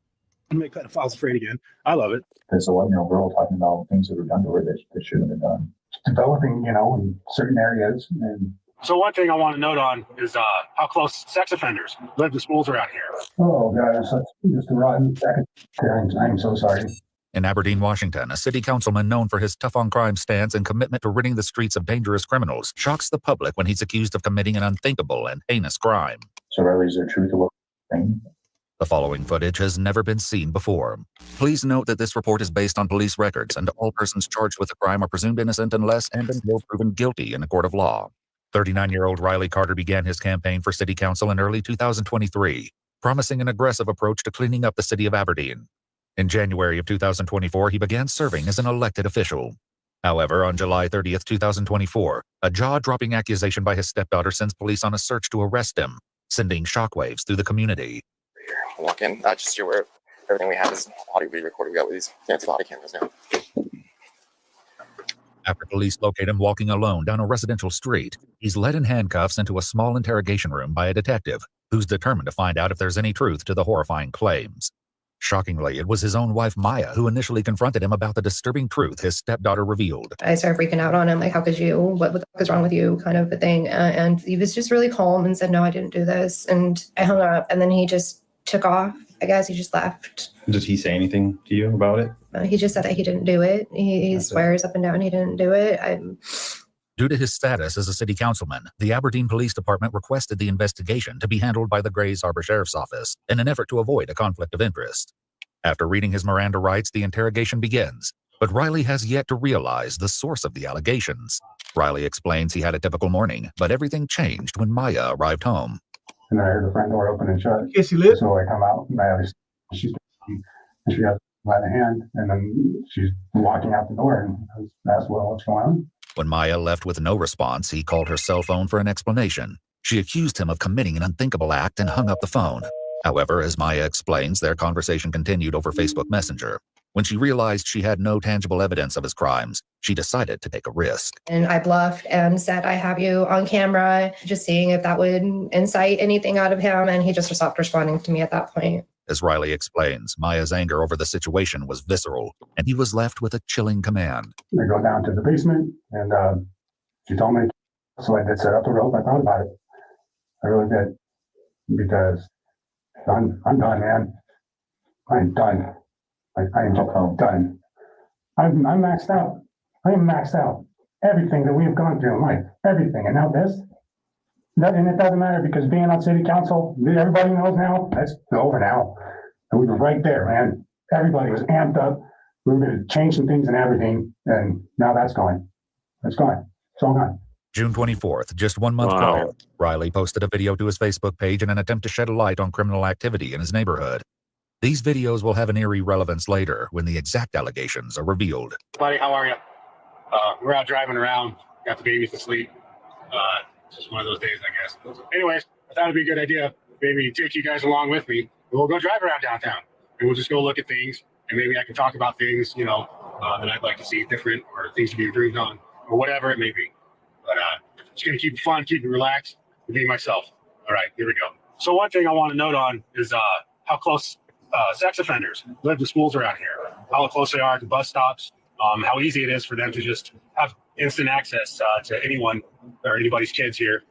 Make pedophiles afraid again. I love it. This 11-year-old girl talking about things that were done to her that shouldn't have been done. Developing, in certain areas. And So one thing I want to note on is how close sex offenders live to schools around here. oh gosh, that's just a rotten second. I'm so sorry. In Aberdeen, Washington, a city councilman known for his tough-on-crime stance and commitment to ridding the streets of dangerous criminals shocks the public when he's accused of committing an unthinkable and heinous crime. So really, is there truth to what thing? The following footage has never been seen before. Please note that this report is based on police records, and all persons charged with the crime are presumed innocent unless and until proven guilty in a court of law. 39-year-old Riley Carter began his campaign for city council in early 2023, promising an aggressive approach to cleaning up the city of Aberdeen. In January of 2024, he began serving as an elected official. However, on July 30th, 2024, a jaw-dropping accusation by his stepdaughter sends police on a search to arrest him, sending shockwaves through the community. Walk in, just you're aware of everything we have is audio video recorded. We got these fancy body cameras now. After police locate him walking alone down a residential street, he's led in handcuffs into a small interrogation room by a detective who's determined to find out if there's any truth to the horrifying claims. Shockingly, it was his own wife, Maya, who initially confronted him about the disturbing truth his stepdaughter revealed. I started freaking out on him, like, how could you? What the fuck is wrong with you? Kind of a thing. And he was just really calm and said, no, I didn't do this. And I hung up, and then he just took off. I guess he just left. Did he say anything to you about it? He just said that he didn't do it. He swears up and down he didn't do it. Due to his status as a city councilman, the Aberdeen Police Department requested the investigation to be handled by the Grays Harbor Sheriff's Office in an effort to avoid a conflict of interest. After reading his Miranda rights, the interrogation begins, but Riley has yet to realize the source of the allegations. Riley explains he had a typical morning, but everything changed when Maya arrived home. And I heard the front door open and shut. Yes, you live. So I come out and she has by the hand, and then she's walking out the door, and I asked, well, what's going on? When Maya left with no response, he called her cell phone for an explanation. She accused him of committing an unthinkable act and hung up the phone. However, as Maya explains, their conversation continued over Facebook Messenger. When she realized she had no tangible evidence of his crimes, she decided to take a risk. And I bluffed and said, I have you on camera, just seeing if that would incite anything out of him. And he just stopped responding to me at that point. As Riley explains, Maya's anger over the situation was visceral, and he was left with a chilling command. I go down to the basement, and she told me, so I did set up the rope. I thought about it. I really did. Because I'm done, man. I'm done. I am done. I'm maxed out. I am maxed out. Everything that we have gone through in life, everything. And now this. And it doesn't matter because being on city council, everybody knows now, that's over now. And we were right there, man. Everybody was amped up. We were going to change some things in Aberdeen, and now that's gone. It's gone. So am I. June 24th, just 1 month prior, Riley posted a video to his Facebook page in an attempt to shed a light on criminal activity in his neighborhood. These videos will have an eerie relevance later when the exact allegations are revealed. Buddy, how are you? We're out driving around, got the babies to sleep. Just one of those days, I guess. Anyways, I thought it'd be a good idea maybe take you guys along with me. We'll go drive around downtown, and we'll just go look at things, and maybe I can talk about things, you know, that I'd like to see different or things to be improved on, or whatever it may be. But just gonna keep it fun, keep it relaxed, and be myself. All right, here we go. So one thing I want to note on is how close sex offenders live to schools around here, how close they are to bus stops, how easy it is for them to just have instant access to anyone or anybody's kids here,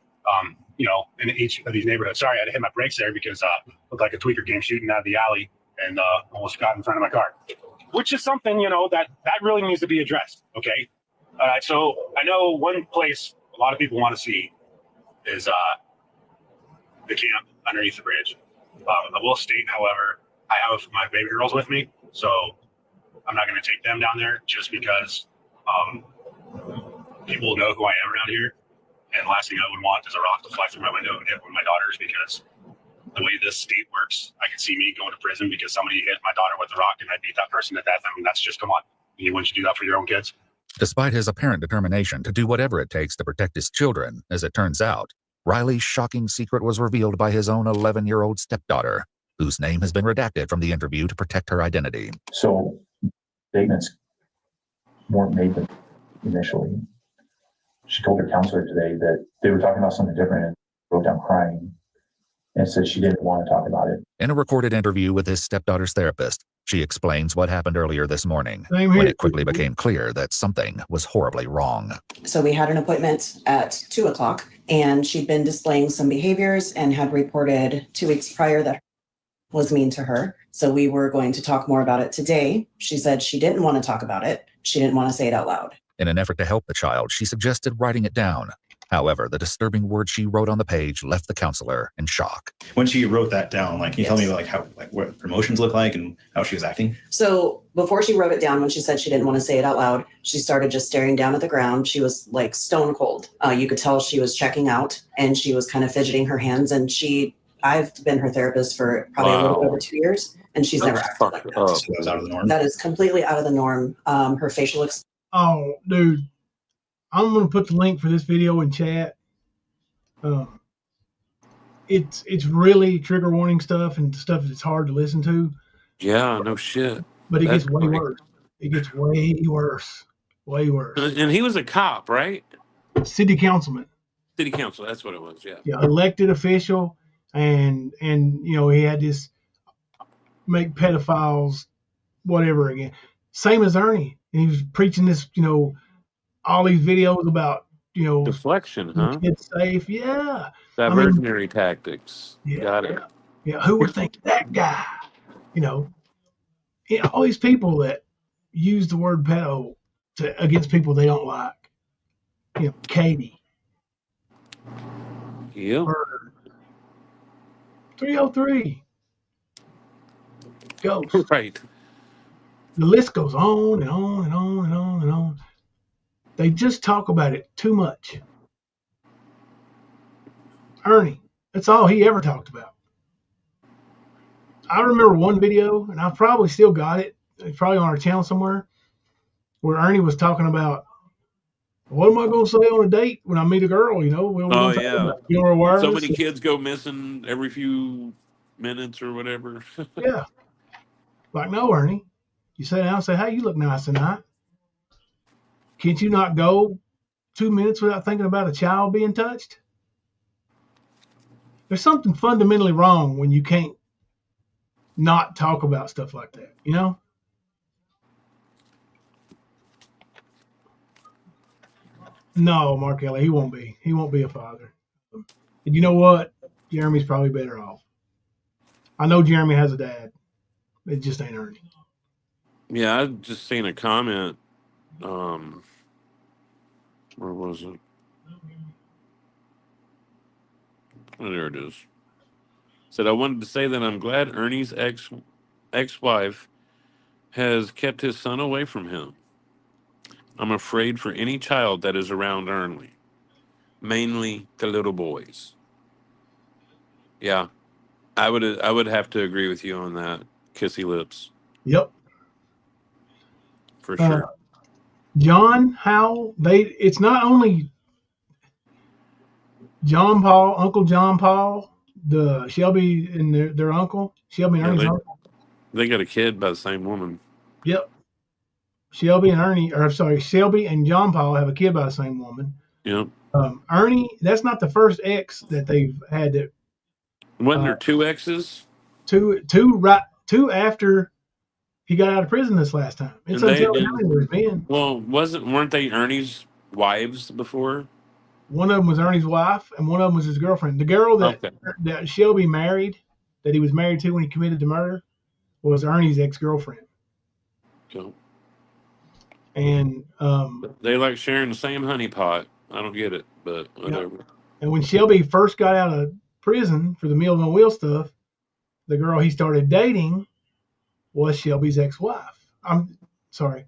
you know, in each of these neighborhoods. Sorry, I had to hit my brakes there because looked like a tweaker came shooting out of the alley and almost got in front of my car, which is something, you know, that really needs to be addressed. Okay. All right. So I know one place a lot of people want to see is the camp underneath the bridge. I will state, however, I have my baby girls with me, so I'm not going to take them down there just because people know who I am around here. And the last thing I would want is a rock to fly through my window and hit one of my daughters, because the way this state works, I could see me going to prison because somebody hit my daughter with a rock and I beat that person to death. I mean, that's just, come on. Wouldn't you do that for your own kids? Despite his apparent determination to do whatever it takes to protect his children, as it turns out, Riley's shocking secret was revealed by his own 11-year-old stepdaughter, whose name has been redacted from the interview to protect her identity. So statements weren't made initially. She told her counselor today that they were talking about something different and broke down crying and said she didn't want to talk about it. In a recorded interview with his stepdaughter's therapist, she explains what happened earlier this morning, when it quickly became clear that something was horribly wrong. So we had an appointment at 2 o'clock, and she'd been displaying some behaviors and had reported 2 weeks prior that was mean to her. So we were going to talk more about it today. She said she didn't want to talk about it. She didn't want to say it out loud. In an effort to help the child, she suggested writing it down. However, the disturbing words she wrote on the page left the counselor in shock. When she wrote that down, can you tell me what her emotions look like and how she was acting? So before she wrote it down, when she said she didn't want to say it out loud, she started just staring down at the ground. She was like stone cold. You could tell she was checking out, and she was kind of fidgeting her hands. And I've been her therapist for probably a little over 2 years, and she's never acted like that. So that was out of the norm? That is completely out of the norm. Her facial expression. Oh, dude. I'm going to put the link for this video in chat. It's really trigger warning stuff and stuff that's hard to listen to. Yeah, no shit. But it gets way worse. It gets way worse. Way worse. And he was a cop, right? City councilman. City council, that's what it was, yeah. Yeah, elected official, and you know, he had this make pedophiles whatever again. Same as Ernie. And he was preaching this, you know, all these videos about, you know, deflection, huh? Kids safe, yeah. Diversionary tactics. Yeah, Got it. Yeah, who would think that guy? You know, all these people that use the word pedo against people they don't like. You know, Katie. Yeah. Murder. 303. Ghost. Right. The list goes on and on and on and on and on. They just talk about it too much. Ernie, that's all he ever talked about. I remember one video, and I probably still got it. It's probably on our channel somewhere, where Ernie was talking about, what am I going to say on a date when I meet a girl? You know, Oh, yeah. You know, wireless. So many kids go missing every few minutes or whatever. Yeah. Like, no, Ernie. You sit down and say, hey, you look nice tonight. Can't you not go 2 minutes without thinking about a child being touched? There's something fundamentally wrong when you can't not talk about stuff like that, you know? No, Mark Kelly, he won't be. He won't be a father. And you know what? Jeremy's probably better off. I know Jeremy has a dad. It just ain't Ernie. Yeah, I just seen a comment. Where was it? Oh, there it is. Said, I wanted to say that I'm glad Ernie's ex-wife has kept his son away from him. I'm afraid for any child that is around Ernley, mainly the little boys. Yeah, I would have to agree with you on that. Kissy lips Yep. for sure. John Howell, it's not only John Paul, Uncle John Paul, the Shelby and their uncle, Shelby and Yeah, Ernie's uncle. they got a kid by the same woman. Yep. Shelby and John Paul have a kid by the same woman. Yep. Ernie, that's not the first ex that they've had. That Wasn't there 2 exes? Two after he got out of prison this last time. It's And they until now didn't. where he's been. Well, weren't they Ernie's wives before? One of them was Ernie's wife, and one of them was his girlfriend. The girl that Shelby married, that he was married to when he committed the murder, was Ernie's ex-girlfriend. Cool. And They like sharing the same honey pot. I don't get it, but whatever. And when Shelby first got out of prison for the Meals on Wheels stuff, the girl he started dating was Shelby's ex-wife. I'm sorry.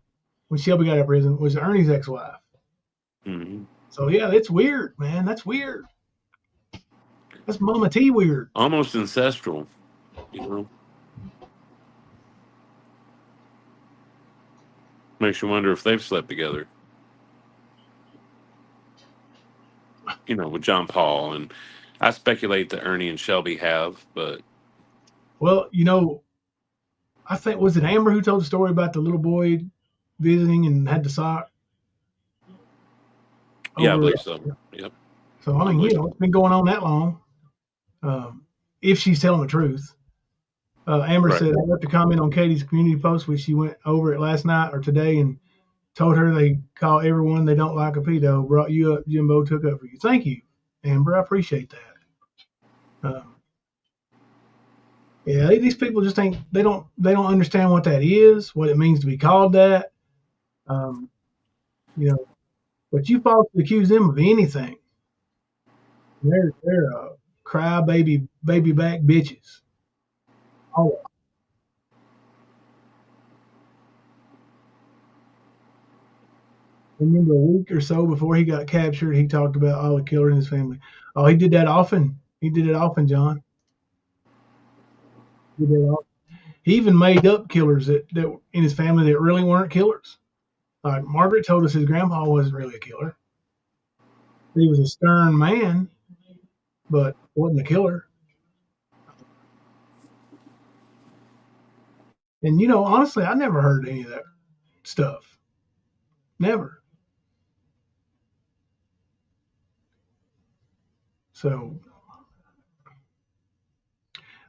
When Shelby got out of prison, was Ernie's ex-wife. Mm-hmm. So yeah, it's weird, man. That's weird. That's MamaT weird. Almost ancestral, you know. Makes you wonder if they've slept together. You know, with John Paul, and I speculate that Ernie and Shelby have, but Well, you know, I think, was it Amber who told the story about the little boy visiting and had the sock? yeah, I believe so. Yep. So I mean, it's been going on that long. If she's telling the truth. Amber said, I left a comment on Katie's community post, which she went over it last night or today and told her they call everyone they don't like a pedo. Brought you up, Jimbo took up for you. Thank you, Amber. I appreciate that. Yeah, these people just they don't understand what that is, what it means to be called that. You know, but you falsely accuse them of anything. They're cry baby back bitches. Oh. I remember a week or so before he got captured, he talked about all the killer in his family. Oh, he did that often. He did it often, John. He did it often. He even made up killers that in his family that really weren't killers. Like Margaret told us his grandpa wasn't really a killer. He was a stern man, but wasn't a killer. And you know, honestly, I never heard any of that stuff. Never. So,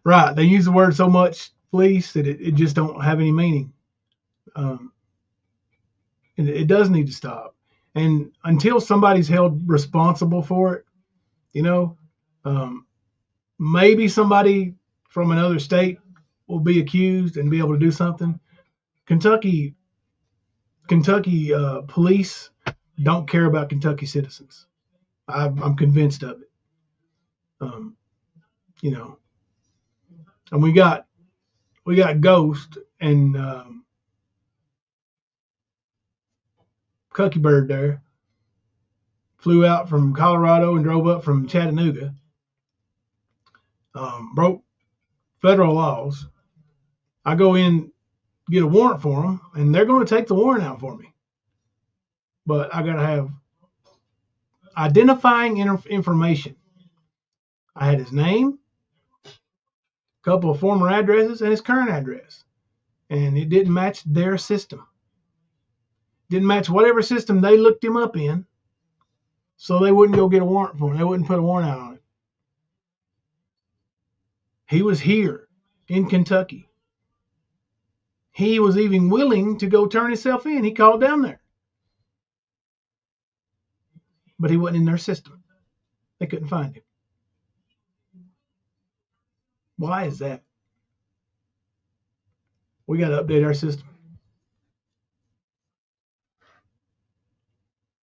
right, they use the word so much, fleece, that it just don't have any meaning. And it does need to stop. And until somebody's held responsible for it, you know, maybe somebody from another state will be accused and be able to do something. Kentucky police don't care about Kentucky citizens. I'm convinced of it. You know, and we got Ghost and Cucky Bird there. Flew out from Colorado and drove up from Chattanooga. Broke federal laws. I go in, get a warrant for them, and they're going to take the warrant out for me. But I got to have identifying information. I had his name, a couple of former addresses, and his current address. And it didn't match their system. Didn't match whatever system they looked him up in. So they wouldn't go get a warrant for him. They wouldn't put a warrant out on it. He was here in Kentucky. He was even willing to go turn himself in. He called down there. But he wasn't in their system. They couldn't find him. Why is that? We got to update our system.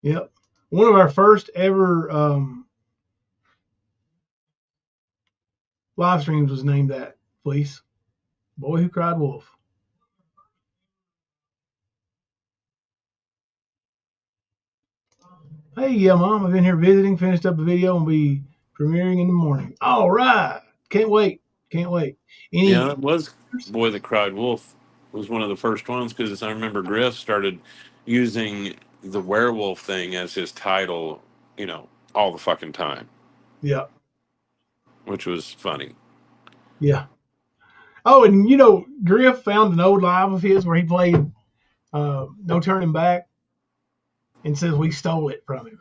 Yep. One of our first ever live streams was named that, Fleece. Boy Who Cried Wolf. Hey, yeah, Mom, I've been here visiting, finished up the video, and be premiering in the morning. All right. Can't wait. Can't wait. Yeah, Any that was Boy That Cried Wolf was one of the first ones because I remember Griff started using the werewolf thing as his title, all the fucking time, Yeah. which was funny. Yeah. Oh, and Griff found an old live of his where he played No Turning Back and says we stole it from him.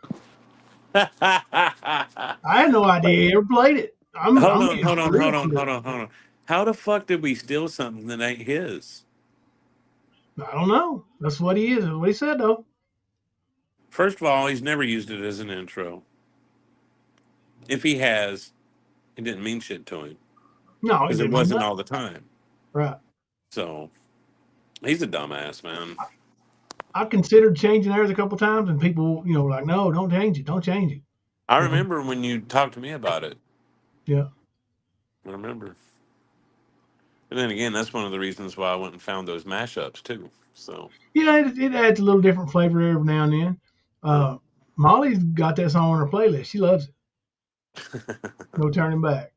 I had no idea he ever played it. I'm Hold on, getting hold on, real hold on, quick. hold on, hold on. How the fuck did we steal something that ain't his? I don't know. That's what he is. That's what he said, though. First of all, he's never used it as an intro. If he has, it didn't mean shit to him No, it because it didn't mean wasn't nothing. all the time. Right. So he's a dumbass, man. I've considered changing theirs a couple times, and people, were like, no, don't change it. Don't change it. I remember when you talked to me about it. Yeah. I remember. And then again, that's one of the reasons why I went and found those mashups too. So Yeah, it adds a little different flavor every now and then. Molly's got that song on her playlist. She loves it. No turning back.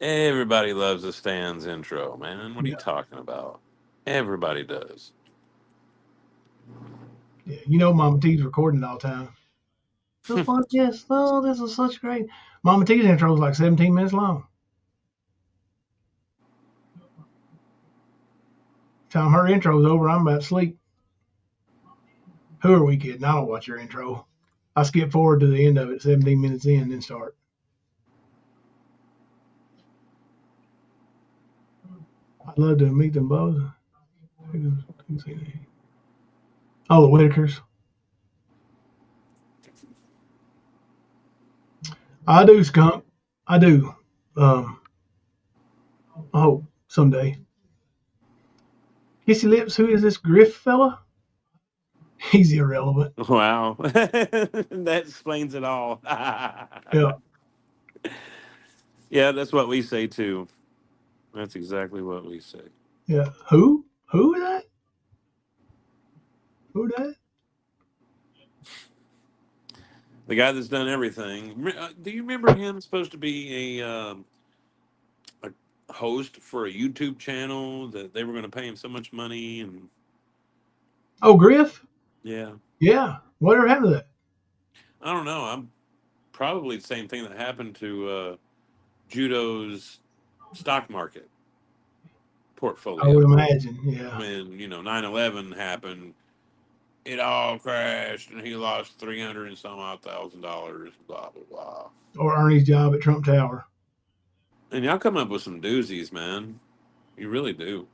everybody loves the Stan's intro, man. What are you Yeah. talking about? Everybody does. Yeah. Mama T's recording it all the time. The fuck, yes. Oh, this is such great. Mama T's intro is like 17 minutes long. Time her intro's over, I'm about to sleep. Who are we kidding? I don't watch your intro. I skip forward to the end of it, 17 minutes in, then start. I'd love to meet them both. Oh, the Whitakers. I do, Skunk. I do. I hope someday. Kissy Lips, who is this Griff fella? He's irrelevant. Wow. That explains it all. Yeah. Yeah, that's what we say too. That's exactly what we say. Yeah. Who? Who is that? Who that? The guy that's done everything. Do you remember him supposed to be a host for a YouTube channel that they were going to pay him so much money and Oh, Griff? yeah. Yeah. Whatever happened to that? I don't know. I'm probably the same thing that happened to Judo's stock market portfolio. I would imagine. Yeah. When 9/11 happened, it all crashed and he lost 300 and some odd $1,000. Blah blah blah. Or Ernie's job at Trump Tower. And y'all come up with some doozies, man. You really do.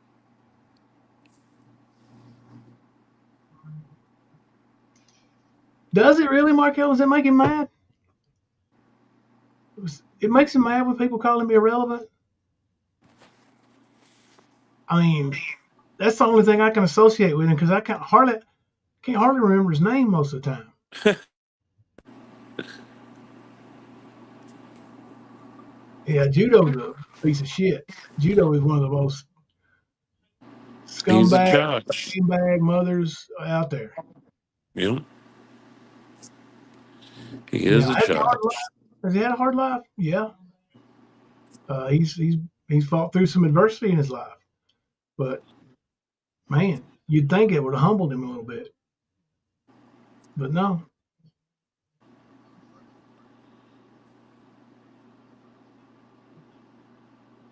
Does it really, Markel? Does it make him mad? It makes him mad when people call him irrelevant. I mean, that's the only thing I can associate with him because I can't hardly remember his name most of the time. Yeah, Judo's a piece of shit. Judo is one of the most scumbag mothers out there. Yeah. He is a judge. Has he had a hard life? Yeah. He's fought through some adversity in his life, but man, you'd think it would have humbled him a little bit, but no.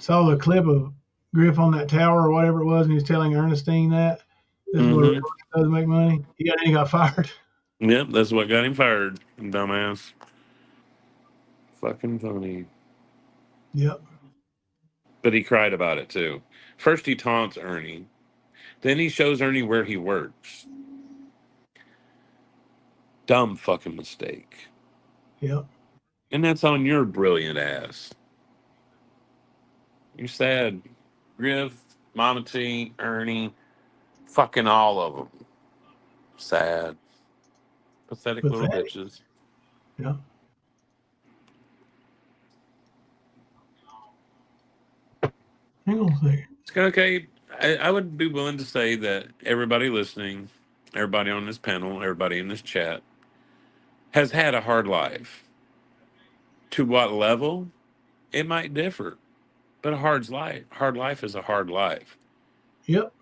Saw the clip of Griff on that tower or whatever it was, and he was telling Ernestine that this is what it does make money. He got fired. Yep, that's what got him fired, dumbass. Fucking funny. Yep. But he cried about it too. First he taunts Ernie. Then he shows Ernie where he works. Dumb fucking mistake. Yep. And that's on your brilliant ass. You're sad. Griff, MamaT, Ernie, fucking all of them. Sad. Pathetic little bitches. Yeah. Hang on a second. It's okay. I would be willing to say that everybody listening, everybody on this panel, everybody in this chat has had a hard life. To what level? It might differ. But a hard life is a hard life. Yep.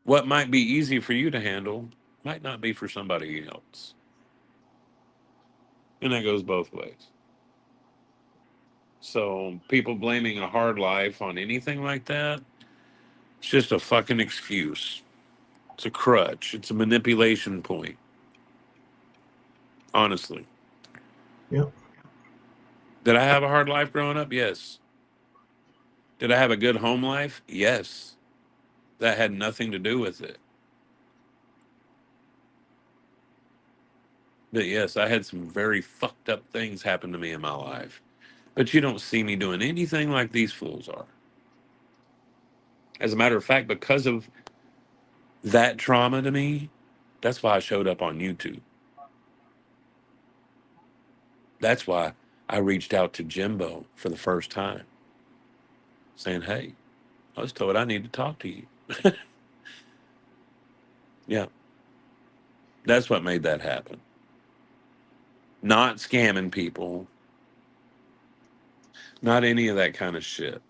What might be easy for you to handle might not be for somebody else. And that goes both ways. So people blaming a hard life on anything like that, it's just a fucking excuse. It's a crutch. It's a manipulation point. Honestly. Yep. Did I have a hard life growing up? Yes. Did I have a good home life? Yes. That had nothing to do with it. But yes, I had some very fucked up things happen to me in my life. But you don't see me doing anything like these fools are. As a matter of fact, because of that trauma to me, that's why I showed up on YouTube. That's why I reached out to Jimbo for the first time, saying, hey, I was told I need to talk to you. Yeah. That's what made that happen. Not scamming people. Not any of that kind of shit.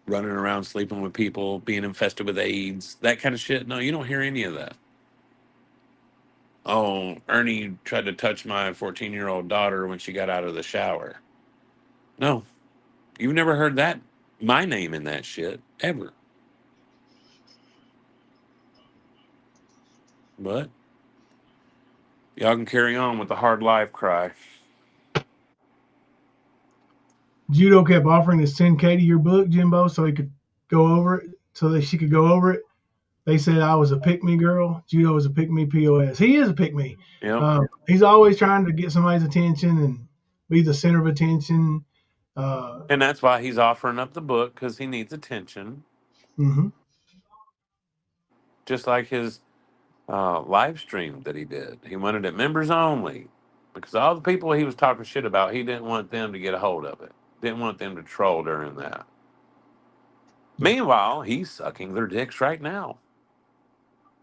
Running around sleeping with people, being infested with AIDS, that kind of shit. No, you don't hear any of that. Oh, Ernie tried to touch my 14-year-old daughter when she got out of the shower. No, you've never heard that, my name in that shit, ever. But y'all can carry on with the hard life cry. Judo kept offering to send Katie your book, Jimbo, so he could go over it, so that she could go over it. They said I was a pick-me girl. Judo is a pick-me POS. He is a pick-me. Yep. He's always trying to get somebody's attention and be the center of attention. And that's why he's offering up the book, because he needs attention. Mm-hmm. Just like his live stream that he did. He wanted it members only, because all the people he was talking shit about, he didn't want them to get a hold of it. Didn't want them to troll during that. Meanwhile, he's sucking their dicks right now.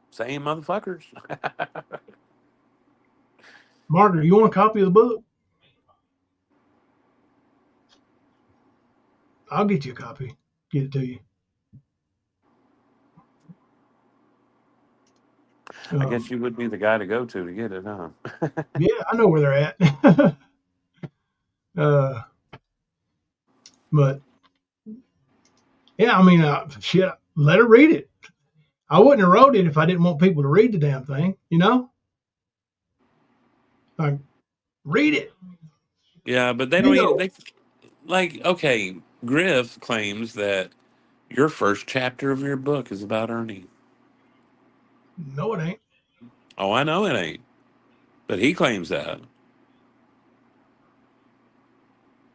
Same motherfuckers. Margaret, you want a copy of the book? I'll get you a copy. Get it to you. I guess you would be the guy to go to get it, huh? Yeah, I know where they're at. But yeah, I mean, shit, let her read it. I wouldn't have wrote it if I didn't want people to read the damn thing, you know? Like, read it. Yeah, but they don't even, like, okay, Griff claims that your first chapter of your book is about Ernie. No, it ain't. Oh, I know it ain't. But he claims that.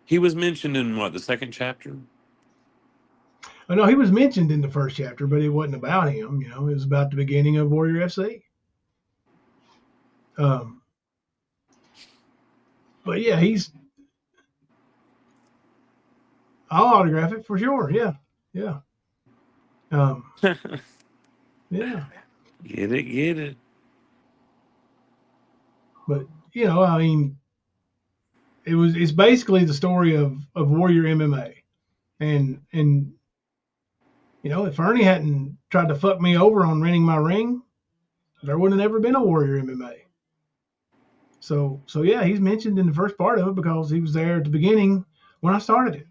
He was mentioned in what, the second chapter? I know he was mentioned in the first chapter, but it wasn't about him. You know, it was about the beginning of Warrior FC. But yeah, I'll autograph it for sure. Yeah, yeah. Yeah. Get it. But you know, I mean, it's basically the story of Warrior MMA, and you know, if Ernie hadn't tried to fuck me over on renting my ring, there wouldn't have ever been a Warrior MMA. So yeah, he's mentioned in the first part of it because he was there at the beginning when I started it.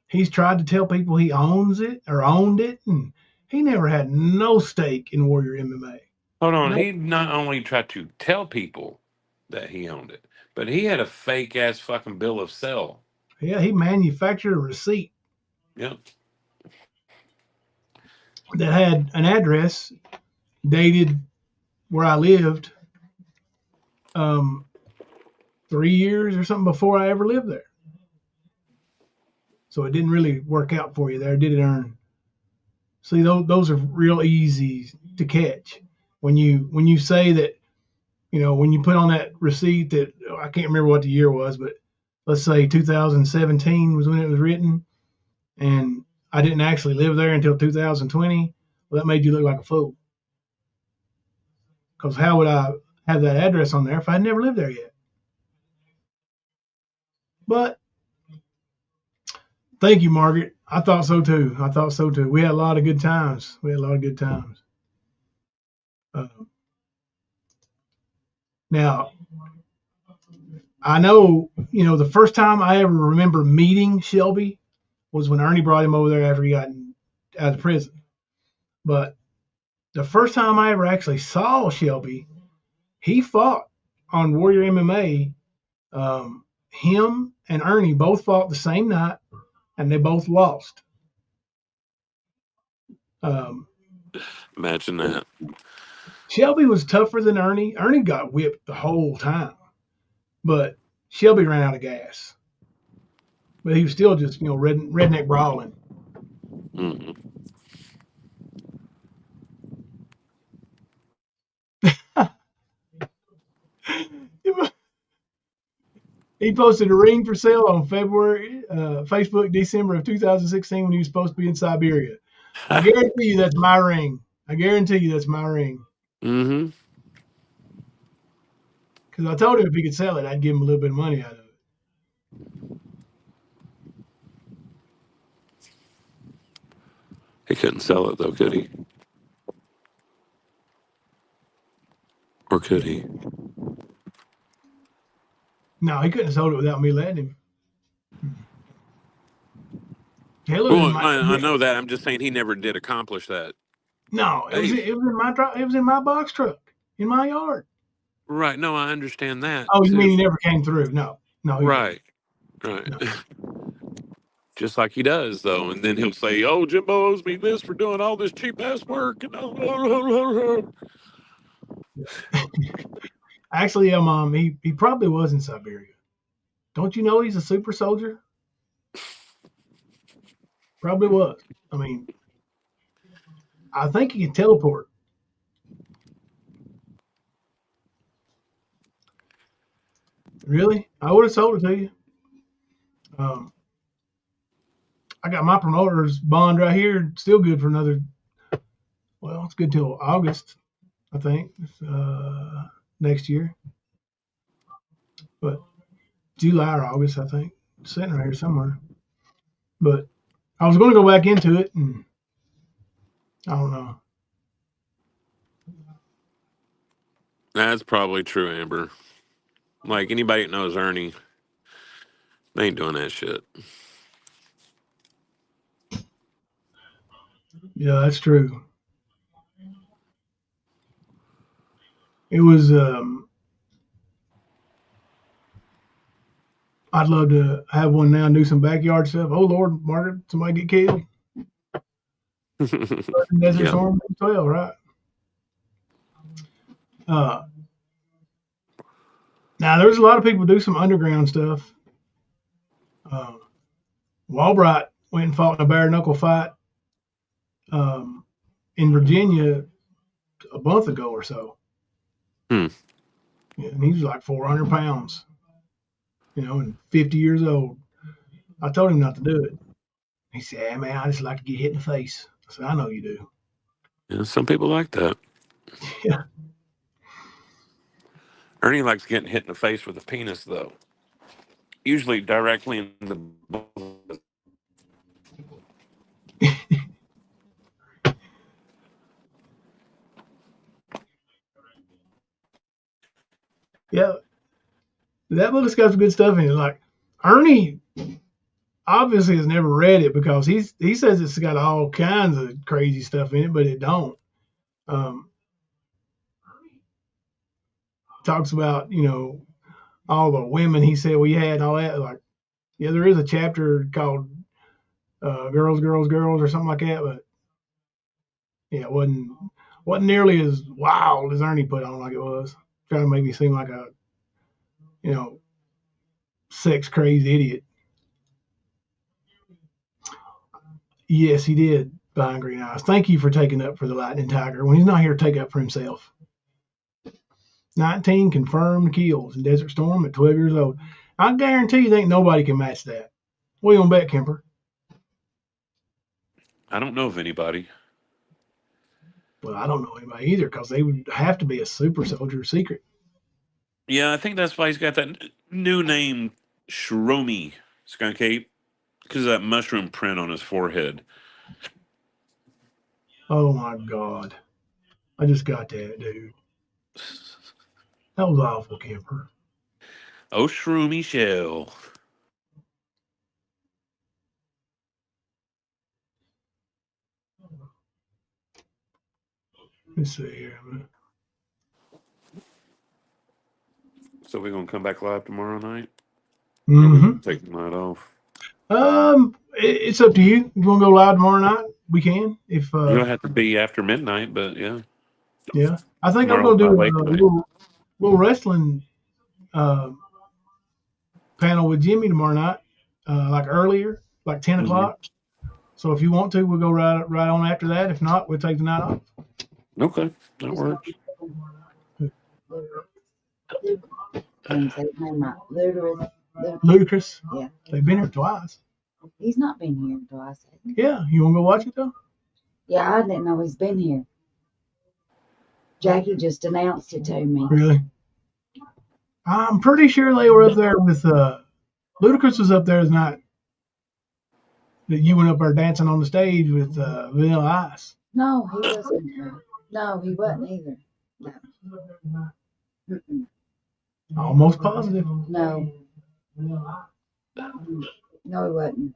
He's tried to tell people he owns it or owned it, and he never had no stake in Warrior MMA. Hold on. He not only tried to tell people that he owned it, but he had a fake ass fucking bill of sale. Yeah, he manufactured a receipt. Yep. That had an address dated where I lived 3 years or something before I ever lived there. So it didn't really work out for you there, did it, Ern? See, those are real easy to catch. When you say that, you know, when you put on that receipt that, I can't remember what the year was, but let's say 2017 was when it was written, and I didn't actually live there until 2020, well, that made you look like a fool. Because how have that address on there if I'd never lived there yet. But thank you, Margaret. I thought so too. We had a lot of good times. Now, I know, the first time I ever remember meeting Shelby was when Ernie brought him over there after he got out of prison. But the first time I ever actually saw Shelby, he fought on Warrior MMA. Him and Ernie both fought the same night, and they both lost. Imagine that. Shelby was tougher than Ernie. Ernie got whipped the whole time, but Shelby ran out of gas. But he was still just, redneck brawling. Mm-hmm. He posted a ring for sale on Facebook, December of 2016 when he was supposed to be in Siberia. I guarantee you that's my ring. Mm-hmm. Because I told him if he could sell it, I'd give him a little bit of money out of it. He couldn't sell it though, could he? Or could he? No, he couldn't have sold it without me letting him. Well, I know that. I'm just saying he never did accomplish that. No, it was in my truck. It was in my box truck in my yard. Right. No, I understand that. Oh, you too. mean he never came through? No. Right. No. Just like he does, though. And then he'll say, "Oh, Jimbo owes me this for doing all this cheap ass work." Actually, Mom, he probably was in Siberia. Don't you know he's a super soldier? Probably was. I mean, I think he can teleport. Really? I would have sold it to you. I got my promoter's bond right here, still good for another. Well, it's good till August, I think, next year. But July or August, I think, sitting right here somewhere. But I was going to go back into it, and I don't know. That's probably true, Amber. Like anybody that knows Ernie, they ain't doing that shit. Yeah, that's true. It was. I'd love to have one now and do some backyard stuff. Oh Lord, Margaret, somebody get killed. Desert Yeah. Storm 12, right? Now there's a lot of people do some underground stuff. Walbright went and fought in a bare knuckle fight in Virginia a month ago or so. Yeah, and he was like 400 pounds, and 50 years old. I told him not to do it. He said, "Yeah, man, I just like to get hit in the face." I said, "I know you do." Yeah, some people like that. Yeah. Ernie likes getting hit in the face with a penis, though. Usually directly in the. Yeah. That book's got some good stuff in it. Like Ernie obviously has never read it because he says it's got all kinds of crazy stuff in it, but it don't. Talks about, all the women he said we had and all that. Like, yeah, there is a chapter called Girls, Girls, Girls or something like that, but yeah, it wasn't nearly as wild as Ernie put on like it was. Trying to make me seem like a, sex crazy idiot. Yes, he did, Behind Green Eyes. Thank you for taking up for the Lightning Tiger. When he's not here, take up for himself. 19 confirmed kills in Desert Storm at 12 years old. I guarantee you ain't nobody can match that. What you gonna bet, Kemper? I don't know of anybody. Well, I don't know anybody either because they would have to be a super soldier secret. Yeah, I think that's why he's got that new name, Shroomy Skunk Ape, because of that mushroom print on his forehead. Oh my God. I just got that, dude. That was awful, Kemper. Oh, Shroomy Shell. Let's see here. So we're gonna come back live tomorrow night? Mm-hmm. Take the night off. It's up to you. If you want to go live tomorrow night, we can. If You don't have to be after midnight, but yeah. yeah, I think I'm Tomorrow's gonna my do late a night. little wrestling panel with Jimmy tomorrow night, like earlier, like 10 o'clock. So if you want to, we'll go right on after that. If not, we'll take the night off. Okay, that works. Ludicrous. Yeah. They've been here twice. He's not been here twice. Yeah, you want to go watch it though? Yeah, I didn't know he's been here. Jackie just announced it to me. Really? I'm pretty sure they were up there with Ludacris was up there the night that you went up there dancing on the stage with Vanilla Ice. No, he wasn't. No, he wasn't either. No. Mm-mm. Almost positive. No. No, he wasn't.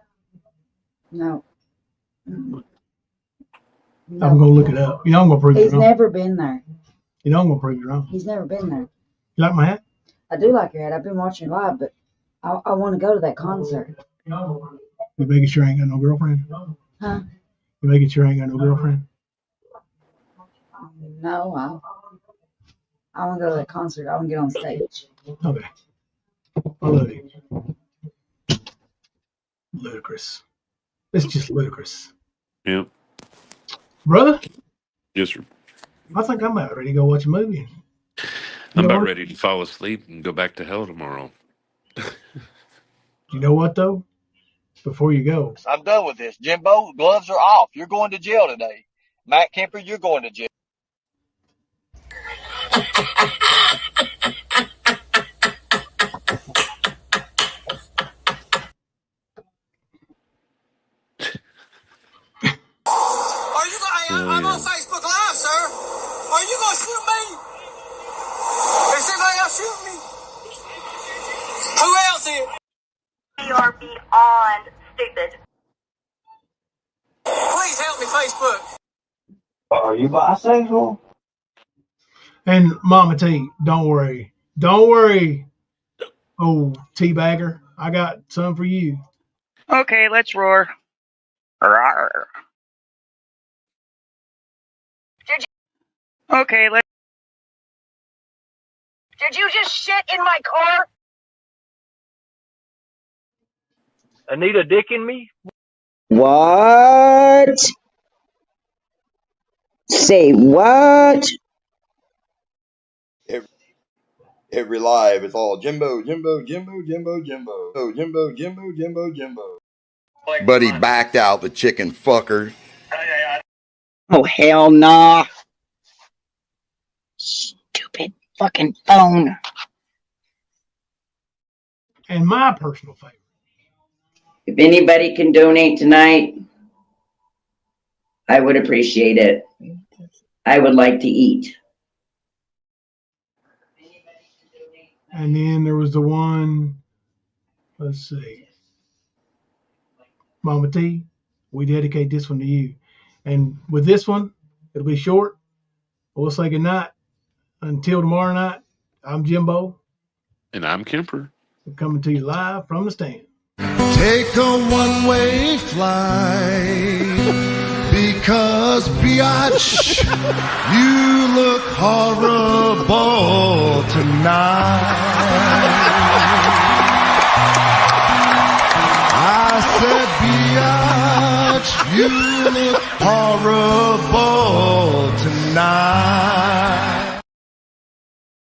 No. Mm-mm. No. I'm gonna look it up. You know I'm gonna prove you He's wrong. never been there. You know I'm gonna prove you wrong. He's never been there. You like my hat? I do like your hat. I've been watching live, but I want to go to that concert. You making sure I ain't got no girlfriend? Huh? You making sure I ain't got no girlfriend? No, I want to go to that concert. I want to get on stage. Okay. I love you. Ludicrous. It's just ludicrous. Yep. Brother, Yes, sir. I think I'm about ready to go watch a movie. I'm You know about what? ready to fall asleep and go back to hell tomorrow. You know what though? Before you go, I'm done with this. Jimbo, gloves are off. You're going to jail today. Matt Kemper, you're going to jail. I'm on Facebook Live, sir. Are you gonna shoot me? Is anybody else shooting me? Who else is? You are beyond stupid. Please help me, Facebook. Are you bisexual? and Mama T, don't worry, oh teabagger, I got some for you. Okay, let's roar. Rawr. Okay, let's. Did you just shit in my car? Anita dick in me? What? Say what? Every live, it's all Jimbo, Jimbo, Jimbo, Jimbo, Jimbo. Oh, Jimbo, Jimbo, Jimbo, Jimbo. But he backed out, the chicken fucker. Oh, hell nah. Stupid fucking phone. And my personal favorite. If anybody can donate tonight, I would appreciate it. I would like to eat. And then there was the one, let's see, Mama T, we dedicate this one to you. And with this one, it'll be short. We'll say goodnight. Until tomorrow night, I'm Jimbo. And I'm Kemper. We're coming to you live from the stand. Take a one-way flight because, biatch, you look horrible tonight. I said, biatch, you look horrible tonight.